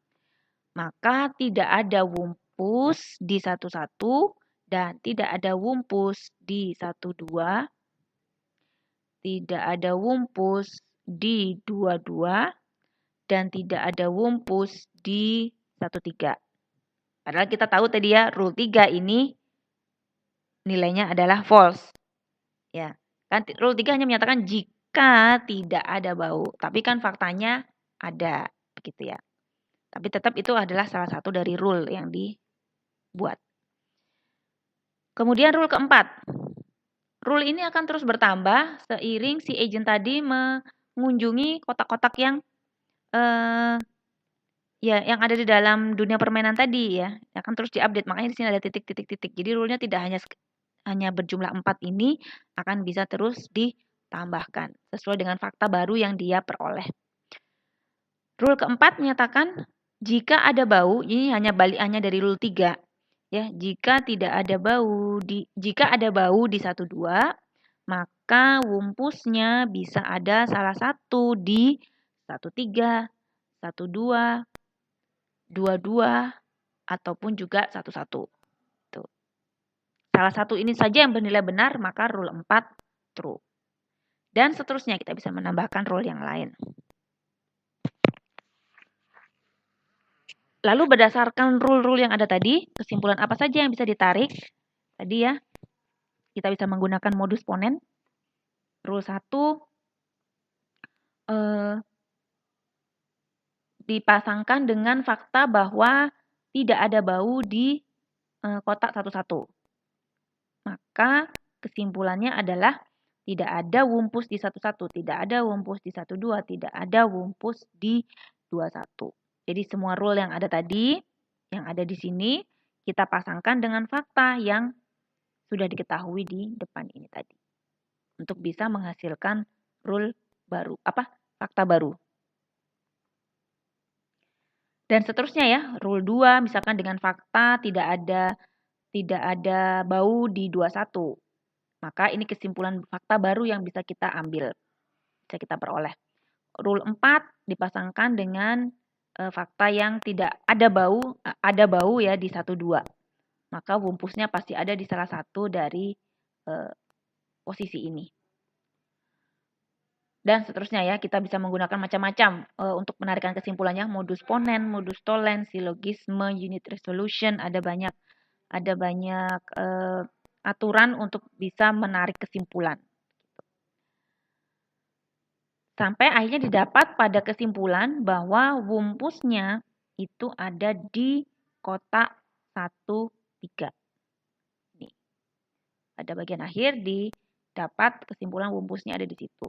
maka tidak ada wumpus di 1, 1 dan tidak ada wumpus di 1, 2. Tidak ada wumpus di 2, 2 dan tidak ada wumpus di 1, 3. Padahal kita tahu tadi ya, rule 3 ini nilainya adalah false. Ya, kan rule 3 hanya menyatakan jika tidak ada bau, tapi kan faktanya ada, begitu ya. Tapi tetap itu adalah salah satu dari rule yang dibuat. Kemudian rule keempat. Rule ini akan terus bertambah seiring si agent tadi mengunjungi kotak-kotak yang yang ada di dalam dunia permainan tadi ya, akan terus diupdate. Makanya di sini ada titik. Jadi rule-nya tidak hanya berjumlah 4 ini, akan bisa terus ditambahkan sesuai dengan fakta baru yang dia peroleh. Rule keempat menyatakan jika ada bau, ini hanya balikannya dari rule 3. Ya, jika ada bau di 1, 2, maka wumpusnya bisa ada salah satu di 1, 3, 1, 2, 2, 2, ataupun juga 1, 1. Tuh. Salah satu ini saja yang bernilai benar, maka rule 4 true. Dan seterusnya kita bisa menambahkan rule yang lain. Lalu berdasarkan rule-rule yang ada tadi, kesimpulan apa saja yang bisa ditarik? Tadi ya, kita bisa menggunakan modus ponen. Rule 1 dipasangkan dengan fakta bahwa tidak ada bau di kotak 1, 1. Maka kesimpulannya adalah tidak ada wumpus di 1, 1, tidak ada wumpus di 1, 2, tidak ada wumpus di 2, 1. Jadi semua rule yang ada tadi, yang ada di sini, kita pasangkan dengan fakta yang sudah diketahui di depan ini tadi. Untuk bisa menghasilkan rule baru, fakta baru. Dan seterusnya ya, rule 2 misalkan dengan fakta tidak ada bau di 21. Maka ini kesimpulan fakta baru yang bisa kita ambil, bisa kita peroleh. Rule 4 dipasangkan dengan fakta yang tidak ada bau ya di 1, 2. Maka wumpusnya pasti ada di salah satu dari posisi ini. Dan seterusnya ya, kita bisa menggunakan macam-macam untuk menarikan kesimpulannya, modus ponen, modus tollens, silogisme, unit resolution, ada banyak aturan untuk bisa menarik kesimpulan. Sampai akhirnya didapat pada kesimpulan bahwa wumpusnya itu ada di kotak 1, 3. Nih. Pada bagian akhir didapat kesimpulan wumpusnya ada di situ.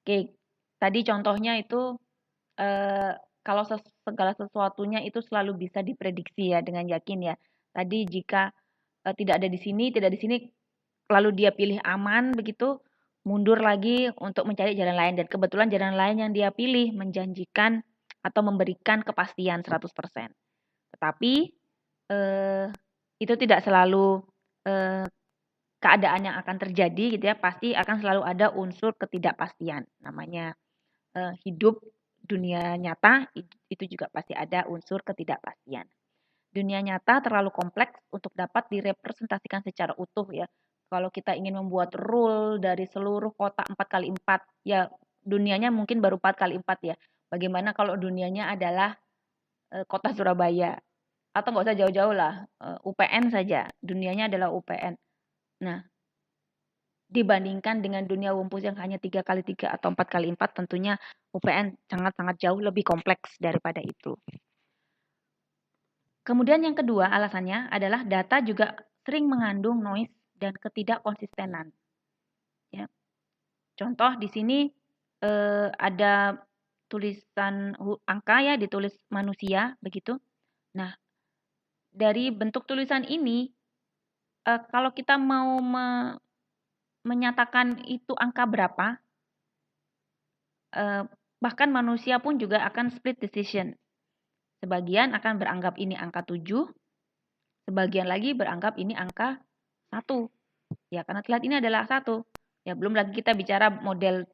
Oke, tadi contohnya itu kalau segala sesuatunya itu selalu bisa diprediksi ya dengan yakin ya. Tadi jika tidak ada di sini, tidak di sini, lalu dia pilih aman begitu, mundur lagi untuk mencari jalan lain dan kebetulan jalan lain yang dia pilih menjanjikan atau memberikan kepastian 100%. Tetapi eh, itu tidak selalu eh, keadaan yang akan terjadi gitu ya, pasti akan selalu ada unsur ketidakpastian. Namanya hidup dunia nyata itu juga pasti ada unsur ketidakpastian. Dunia nyata terlalu kompleks untuk dapat direpresentasikan secara utuh ya. Kalau kita ingin membuat rule dari seluruh kotak 4x4, ya dunianya mungkin baru 4x4 ya. Bagaimana kalau dunianya adalah kota Surabaya? Atau nggak usah jauh-jauh lah, UPN saja, dunianya adalah UPN. Nah, dibandingkan dengan dunia wumpus yang hanya 3x3 atau 4x4, tentunya UPN sangat-sangat jauh lebih kompleks daripada itu. Kemudian yang kedua alasannya adalah data juga sering mengandung noise dan ketidakkonsistenan. Ya. Contoh di sini ada tulisan angka ya, ditulis manusia begitu. Nah, dari bentuk tulisan ini kalau kita mau menyatakan itu angka berapa, bahkan manusia pun juga akan split decision. Sebagian akan beranggap ini angka 7, sebagian lagi beranggap ini angka 1. Ya, karena terlihat ini adalah 1. Ya, belum lagi kita bicara model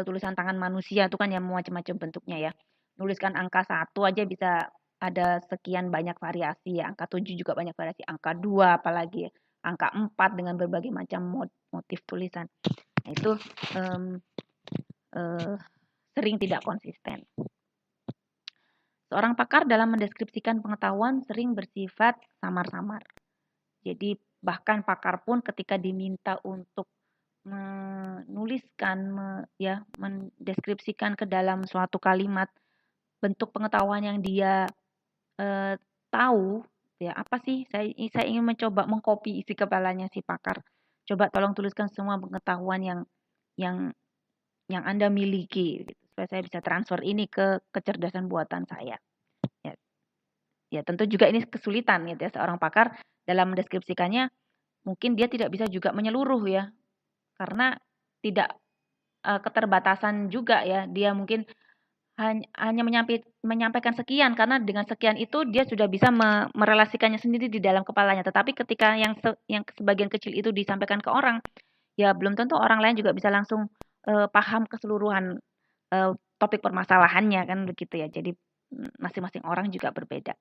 tulisan tangan manusia itu kan yang macam-macam bentuknya ya. Nuliskan angka 1 aja bisa ada sekian banyak variasi ya. Angka 7 juga banyak variasi. Angka 2 apalagi ya. Angka 4 dengan berbagai macam motif tulisan. Nah, itu sering tidak konsisten. Seorang pakar dalam mendeskripsikan pengetahuan sering bersifat samar-samar. Jadi bahkan pakar pun ketika diminta untuk menuliskan, mendeskripsikan ke dalam suatu kalimat bentuk pengetahuan yang dia tahu, ya apa sih? Saya ingin mencoba mengcopy isi kepalanya si pakar. Coba tolong tuliskan semua pengetahuan yang Anda miliki, gitu, supaya saya bisa transfer ini ke kecerdasan buatan saya. Ya, ya tentu juga ini kesulitan gitu ya seorang pakar dalam mendeskripsikannya. Mungkin dia tidak bisa juga menyeluruh ya, karena tidak keterbatasan juga ya. Dia mungkin hanya menyampaikan sekian karena dengan sekian itu dia sudah bisa merelasikannya sendiri di dalam kepalanya. Tetapi ketika yang sebagian kecil itu disampaikan ke orang, ya belum tentu orang lain juga bisa langsung paham keseluruhan topik permasalahannya kan begitu ya. Jadi masing-masing orang juga berbeda.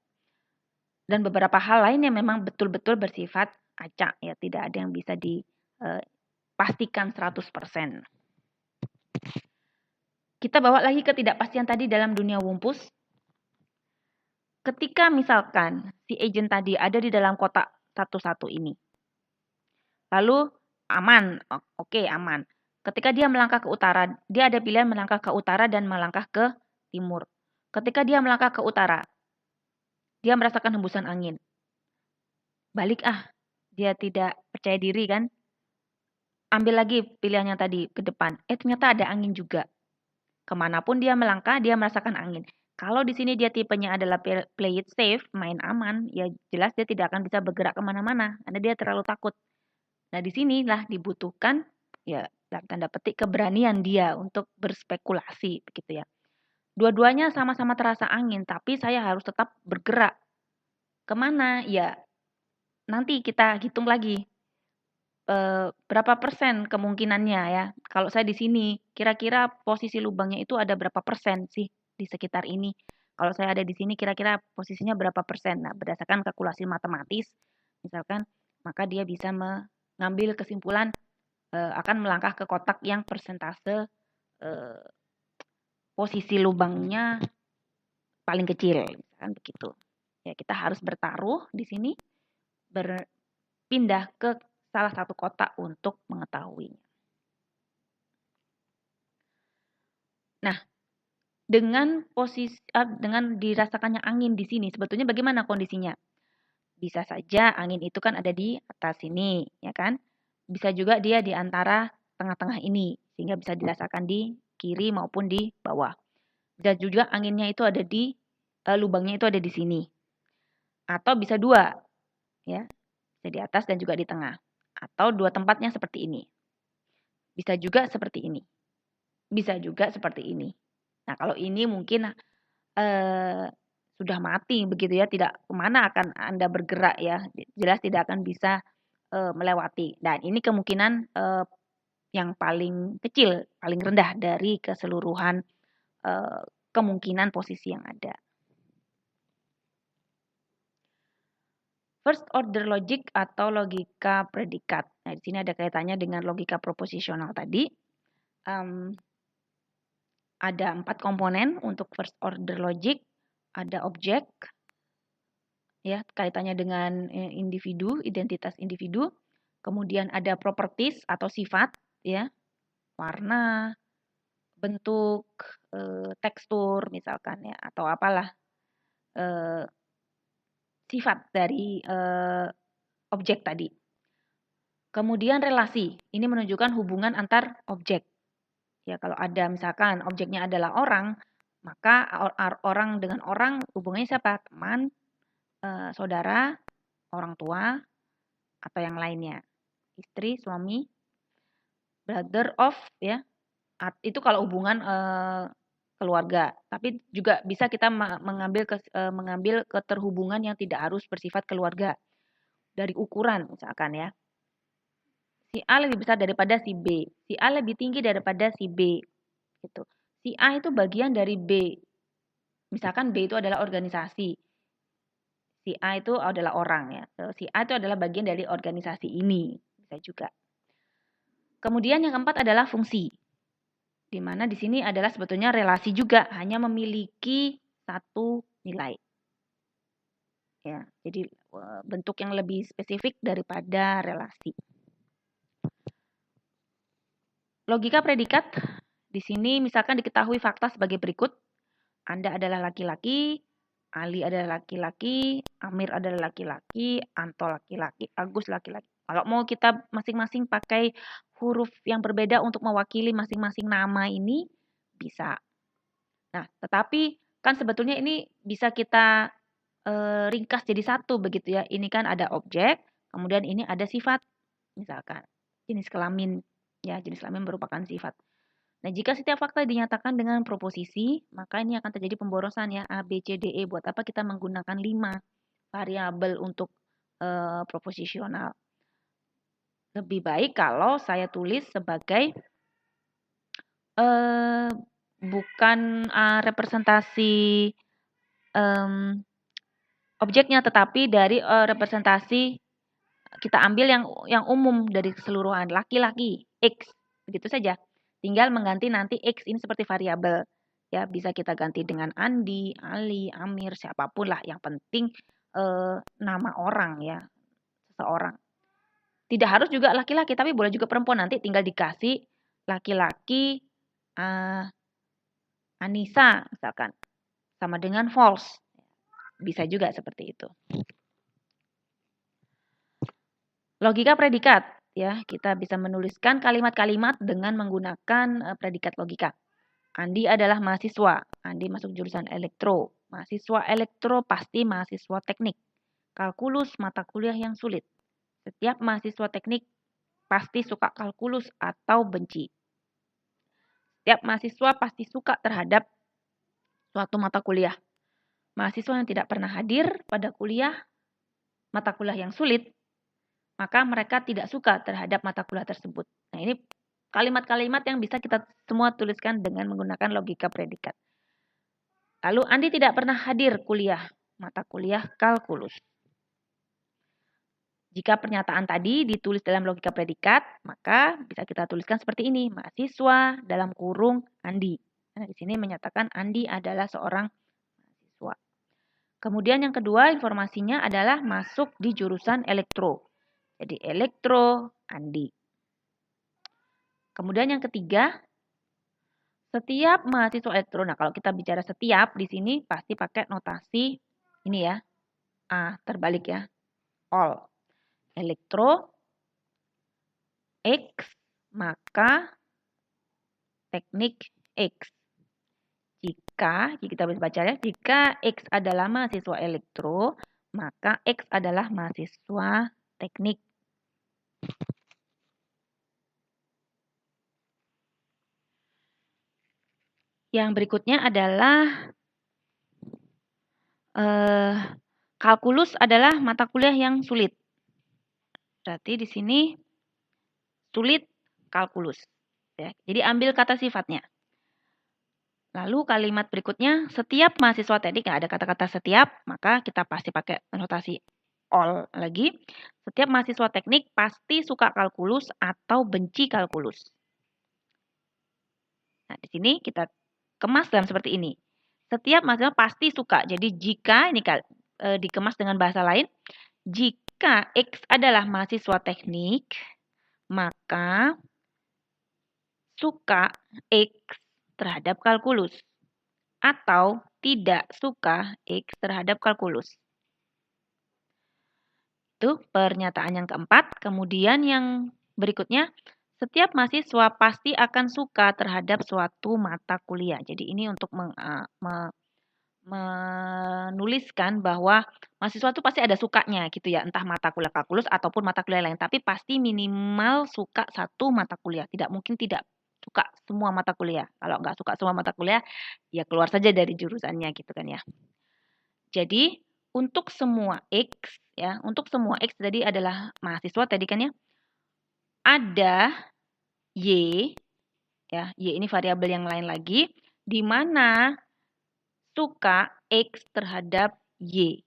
Dan beberapa hal lain yang memang betul-betul bersifat acak ya, tidak ada yang bisa dipastikan 100%. Kita bawa lagi ketidakpastian tadi dalam dunia wumpus. Ketika misalkan si agent tadi ada di dalam kotak satu-satu ini. Lalu aman, oke aman. Ketika dia melangkah ke utara, dia ada pilihan melangkah ke utara dan melangkah ke timur. Ketika dia melangkah ke utara, dia merasakan hembusan angin. Balik dia tidak percaya diri kan. Ambil lagi pilihannya tadi ke depan. Ternyata ada angin juga. Kemanapun dia melangkah, dia merasakan angin. Kalau di sini dia tipenya adalah play it safe, main aman, ya jelas dia tidak akan bisa bergerak kemana-mana, karena dia terlalu takut. Nah, di sinilah dibutuhkan, ya dalam tanda petik, keberanian dia untuk berspekulasi, begitu ya. Dua-duanya sama-sama terasa angin, tapi saya harus tetap bergerak. Kemana? Ya, nanti kita hitung lagi. Berapa persen kemungkinannya ya. Kalau saya di sini, kira-kira posisi lubangnya itu ada berapa persen sih di sekitar ini. Kalau saya ada di sini, kira-kira posisinya berapa persen. Nah, berdasarkan kalkulasi matematis, misalkan, maka dia bisa mengambil kesimpulan akan melangkah ke kotak yang persentase posisi lubangnya paling kecil, misalkan begitu. Ya, kita harus bertaruh di sini, berpindah ke salah satu kotak untuk mengetahuinya. Nah, dengan dirasakannya angin di sini, sebetulnya bagaimana kondisinya? Bisa saja angin itu kan ada di atas sini, ya kan? Bisa juga dia di antara tengah-tengah ini, sehingga bisa dirasakan di kiri maupun di bawah. Bisa juga anginnya itu ada di lubangnya itu ada di sini. Atau bisa 2, ya. Bisa di atas dan juga di tengah. Atau 2 tempatnya seperti ini. Bisa juga seperti ini. Bisa juga seperti ini. Nah, kalau ini mungkin sudah mati begitu ya, tidak kemana akan Anda bergerak ya, jelas tidak akan bisa melewati. Dan ini kemungkinan yang paling kecil, paling rendah dari keseluruhan kemungkinan posisi yang ada. First order logic atau logika predikat. Nah, di sini ada kaitannya dengan logika proposisional tadi. Ada 4 komponen untuk first order logic. Ada objek, ya kaitannya dengan individu, identitas individu. Kemudian ada properties atau sifat, ya warna, bentuk, tekstur misalkan ya, atau apalah sifat dari objek tadi. Kemudian relasi, ini menunjukkan hubungan antar objek. Ya, kalau ada misalkan objeknya adalah orang, maka orang dengan orang hubungannya siapa? Teman, saudara, orang tua, atau yang lainnya. Istri, suami, brother of, ya. Itu kalau hubungan keluarga. Tapi juga bisa kita mengambil keterhubungan yang tidak harus bersifat keluarga. Dari ukuran misalkan ya. Si A lebih besar daripada si B. Si A lebih tinggi daripada si B. Gitu. Si A itu bagian dari B. Misalkan B itu adalah organisasi. Si A itu adalah orang ya. Si A itu adalah bagian dari organisasi ini. Bisa juga. Kemudian yang keempat adalah fungsi. Di mana di sini adalah sebetulnya relasi juga. Hanya memiliki satu nilai. Ya, jadi bentuk yang lebih spesifik daripada relasi. Logika predikat, di sini misalkan diketahui fakta sebagai berikut. Anda adalah laki-laki, Ali adalah laki-laki, Amir adalah laki-laki, Anto laki-laki, Agus laki-laki. Kalau mau kita masing-masing pakai huruf yang berbeda untuk mewakili masing-masing nama ini, bisa. Nah, tetapi kan sebetulnya ini bisa kita ringkas jadi satu begitu ya. Ini kan ada objek, kemudian ini ada sifat, misalkan jenis kelamin. Ya, jenis kelamin merupakan sifat. Nah, jika setiap fakta dinyatakan dengan proposisi, maka ini akan terjadi pemborosan ya, A, B, C, D, E. Buat apa kita menggunakan 5 variabel untuk proposisional? Lebih baik kalau saya tulis sebagai bukan representasi objeknya, tetapi dari representasi kita ambil yang umum dari keseluruhan, laki-laki, X, begitu saja. Tinggal mengganti nanti X ini seperti variabel. Ya, bisa kita ganti dengan Andi, Ali, Amir, siapapun lah. Yang penting nama orang ya, seseorang. Tidak harus juga laki-laki, tapi boleh juga perempuan. Nanti tinggal dikasih laki-laki Anissa misalkan. Sama dengan false. Bisa juga seperti itu. Logika predikat. Ya, kita bisa menuliskan kalimat-kalimat dengan menggunakan predikat logika. Andi adalah mahasiswa. Andi masuk jurusan elektro. Mahasiswa elektro pasti mahasiswa teknik. Kalkulus mata kuliah yang sulit. Setiap mahasiswa teknik pasti suka kalkulus atau benci. Setiap mahasiswa pasti suka terhadap suatu mata kuliah. Mahasiswa yang tidak pernah hadir pada mata kuliah yang sulit, maka mereka tidak suka terhadap mata kuliah tersebut. Nah, ini kalimat-kalimat yang bisa kita semua tuliskan dengan menggunakan logika predikat. Lalu Andi tidak pernah hadir mata kuliah kalkulus. Jika pernyataan tadi ditulis dalam logika predikat, maka bisa kita tuliskan seperti ini, mahasiswa dalam kurung Andi. Nah, di sini menyatakan Andi adalah seorang mahasiswa. Kemudian yang kedua, informasinya adalah masuk di jurusan elektro. Jadi elektro Andi. Kemudian yang ketiga, setiap mahasiswa elektro. Nah, kalau kita bicara setiap di sini pasti pakai notasi ini ya. Terbalik ya. All. Elektro X maka teknik X. Jika kita bisa baca ya, jika X adalah mahasiswa elektro, maka X adalah mahasiswa teknik. Yang berikutnya adalah kalkulus adalah mata kuliah yang sulit. Berarti di sini sulit kalkulus. Ya. Jadi ambil kata sifatnya. Lalu kalimat berikutnya, setiap mahasiswa teknik, ada kata-kata setiap, maka kita pasti pakai notasi all lagi. Setiap mahasiswa teknik pasti suka kalkulus atau benci kalkulus. Nah, di sini kita kemas dalam seperti ini. Setiap mahasiswa pasti suka. Jadi jika ini dikemas dengan bahasa lain, jika X adalah mahasiswa teknik, maka suka X terhadap kalkulus atau tidak suka X terhadap kalkulus. Itu pernyataan yang keempat. Kemudian yang berikutnya, setiap mahasiswa pasti akan suka terhadap suatu mata kuliah. Jadi ini untuk menuliskan bahwa mahasiswa itu pasti ada sukanya gitu ya, entah mata kuliah kalkulus ataupun mata kuliah lain, tapi pasti minimal suka satu mata kuliah, tidak mungkin tidak suka semua mata kuliah. Kalau nggak suka semua mata kuliah, ya keluar saja dari jurusannya gitu kan ya. Jadi untuk semua X ya, untuk semua X tadi adalah mahasiswa tadi kan ya, ada Y ya, Y ini variabel yang lain lagi, di mana suka X terhadap Y.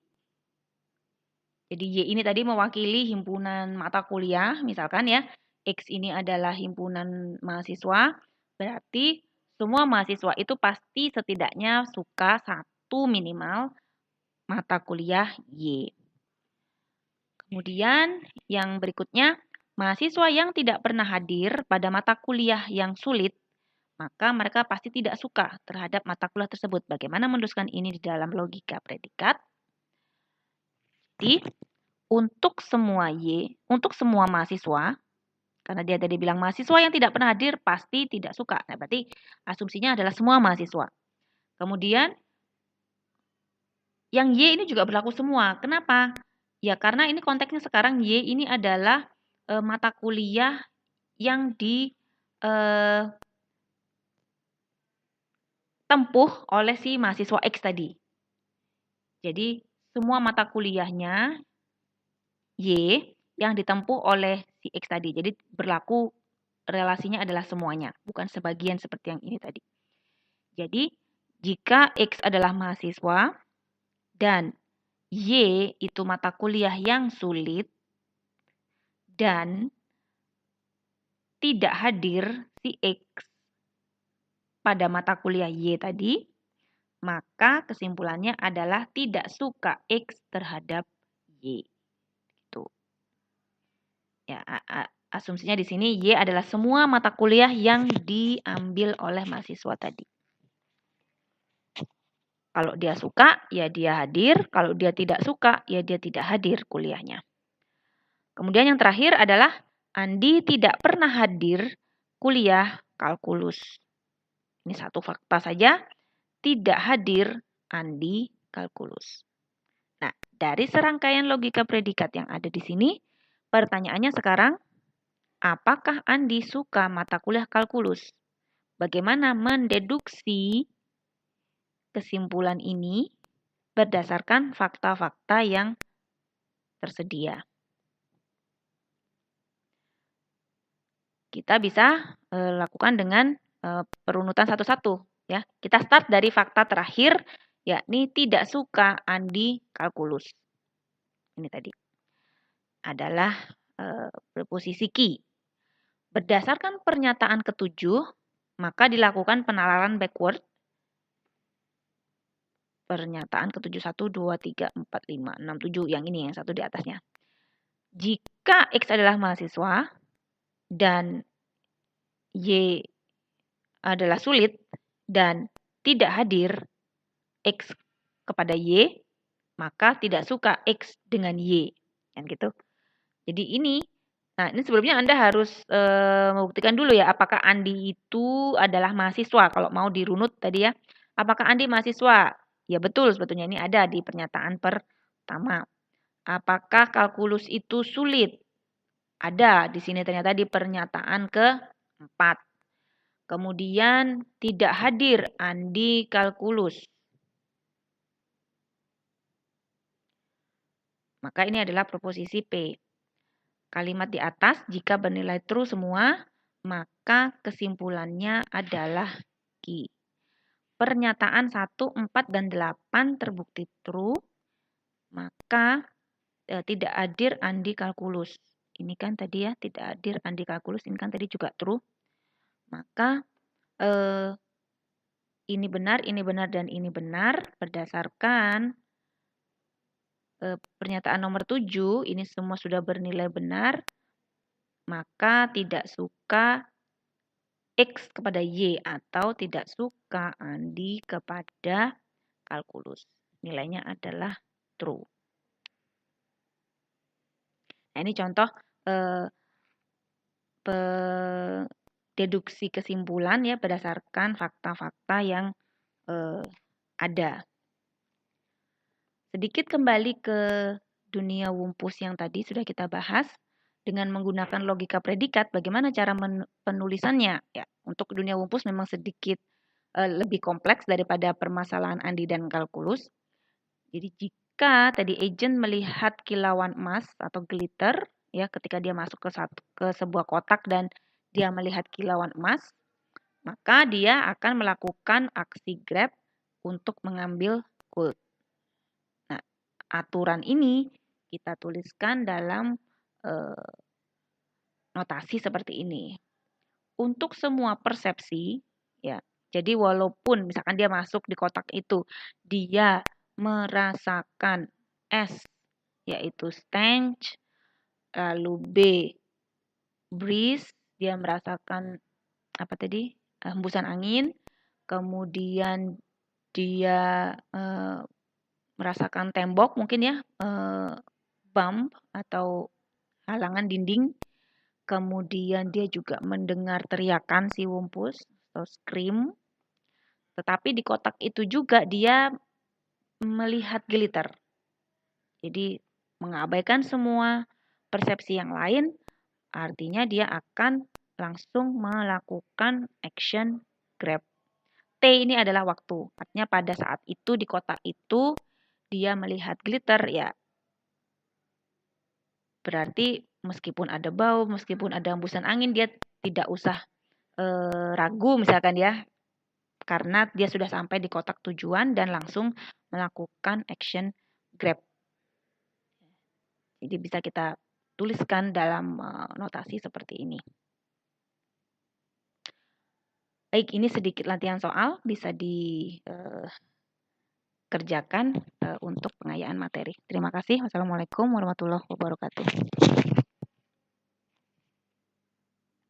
Jadi Y ini tadi mewakili himpunan mata kuliah, misalkan ya, X ini adalah himpunan mahasiswa, berarti semua mahasiswa itu pasti setidaknya suka satu minimal mata kuliah Y. Kemudian yang berikutnya, mahasiswa yang tidak pernah hadir pada mata kuliah yang sulit, maka mereka pasti tidak suka terhadap mata kuliah tersebut. Bagaimana menuliskan ini di dalam logika predikat? Jadi, untuk semua Y, untuk semua mahasiswa, karena dia tadi bilang mahasiswa yang tidak pernah hadir pasti tidak suka. Nah, berarti asumsinya adalah semua mahasiswa. Kemudian, yang Y ini juga berlaku semua. Kenapa? Ya, karena ini konteksnya sekarang Y ini adalah mata kuliah yang ditempuh oleh si mahasiswa X tadi. Jadi, semua mata kuliahnya Y yang ditempuh oleh si X tadi. Jadi, berlaku relasinya adalah semuanya, bukan sebagian seperti yang ini tadi. Jadi, jika X adalah mahasiswa dan Y itu mata kuliah yang sulit dan tidak hadir si X pada mata kuliah Y tadi, maka kesimpulannya adalah tidak suka X terhadap Y. Gitu. Ya, asumsinya di sini Y adalah semua mata kuliah yang diambil oleh mahasiswa tadi. Kalau dia suka, ya dia hadir. Kalau dia tidak suka, ya dia tidak hadir kuliahnya. Kemudian yang terakhir adalah Andi tidak pernah hadir kuliah kalkulus. Ini satu fakta saja, tidak hadir Andi kalkulus. Nah, dari serangkaian logika predikat yang ada di sini, pertanyaannya sekarang, apakah Andi suka mata kuliah kalkulus? Bagaimana mendeduksi kesimpulan ini berdasarkan fakta-fakta yang tersedia. Kita bisa lakukan dengan perunutan satu-satu. Ya, kita start dari fakta terakhir, yakni tidak suka Andi kalkulus. Ini tadi adalah preposisi ki. Berdasarkan pernyataan ketujuh, maka dilakukan penalaran backward. Pernyataan ketujuh 1, 2, 3, 4, 5, 6, 7. Yang ini, yang satu di atasnya. Jika X adalah mahasiswa dan Y adalah sulit dan tidak hadir X kepada Y, maka tidak suka X dengan Y. Kan gitu. Jadi ini, nah ini sebelumnya Anda harus membuktikan dulu ya, apakah Andi itu adalah mahasiswa. Kalau mau dirunut tadi ya, Apakah Andi mahasiswa? Ya betul, sebetulnya ini ada di pernyataan pertama. Apakah kalkulus itu sulit? Ada di sini ternyata di pernyataan keempat. Kemudian tidak hadir Andi kalkulus. Maka ini adalah proposisi P. Kalimat di atas jika bernilai true semua, maka kesimpulannya adalah Q. Pernyataan 1, 4, dan 8 terbukti true, maka tidak hadir Andi kalkulus. Ini kan tadi ya, tidak hadir Andi kalkulus, ini kan tadi juga true. Maka ini benar, dan ini benar berdasarkan pernyataan nomor 7, ini semua sudah bernilai benar, maka tidak suka X kepada Y atau tidak suka Andi kepada kalkulus. Nilainya adalah true. Nah, ini contoh deduksi kesimpulan ya berdasarkan fakta-fakta yang ada. Sedikit kembali ke dunia wumpus yang tadi sudah kita bahas. Dengan menggunakan logika predikat, bagaimana cara penulisannya? Ya, untuk dunia wumpus memang sedikit lebih kompleks daripada permasalahan Andi dan kalkulus. Jadi jika tadi agent melihat kilauan emas atau glitter, ya ketika dia masuk ke sebuah kotak dan dia melihat kilauan emas, maka dia akan melakukan aksi grab untuk mengambil gold. Nah, aturan ini kita tuliskan dalam notasi seperti ini. Untuk semua persepsi, ya, jadi walaupun misalkan dia masuk di kotak itu, dia merasakan S, yaitu stench, lalu B, breeze, dia merasakan apa tadi, hembusan angin, kemudian dia merasakan tembok mungkin ya, bump atau halangan dinding, kemudian dia juga mendengar teriakan si wumpus atau scream, tetapi di kotak itu juga dia melihat glitter. Jadi mengabaikan semua persepsi yang lain, artinya dia akan langsung melakukan action grab. T ini adalah waktu. Artinya pada saat itu di kotak itu dia melihat glitter ya. Berarti meskipun ada bau, meskipun ada hembusan angin, dia tidak usah ragu misalkan ya. Karena dia sudah sampai di kotak tujuan dan langsung melakukan action grab. Jadi bisa kita tuliskan dalam notasi seperti ini. Baik, ini sedikit latihan soal bisa dikerjakan untuk pengayaan materi. Terima kasih. Wassalamualaikum warahmatullahi wabarakatuh.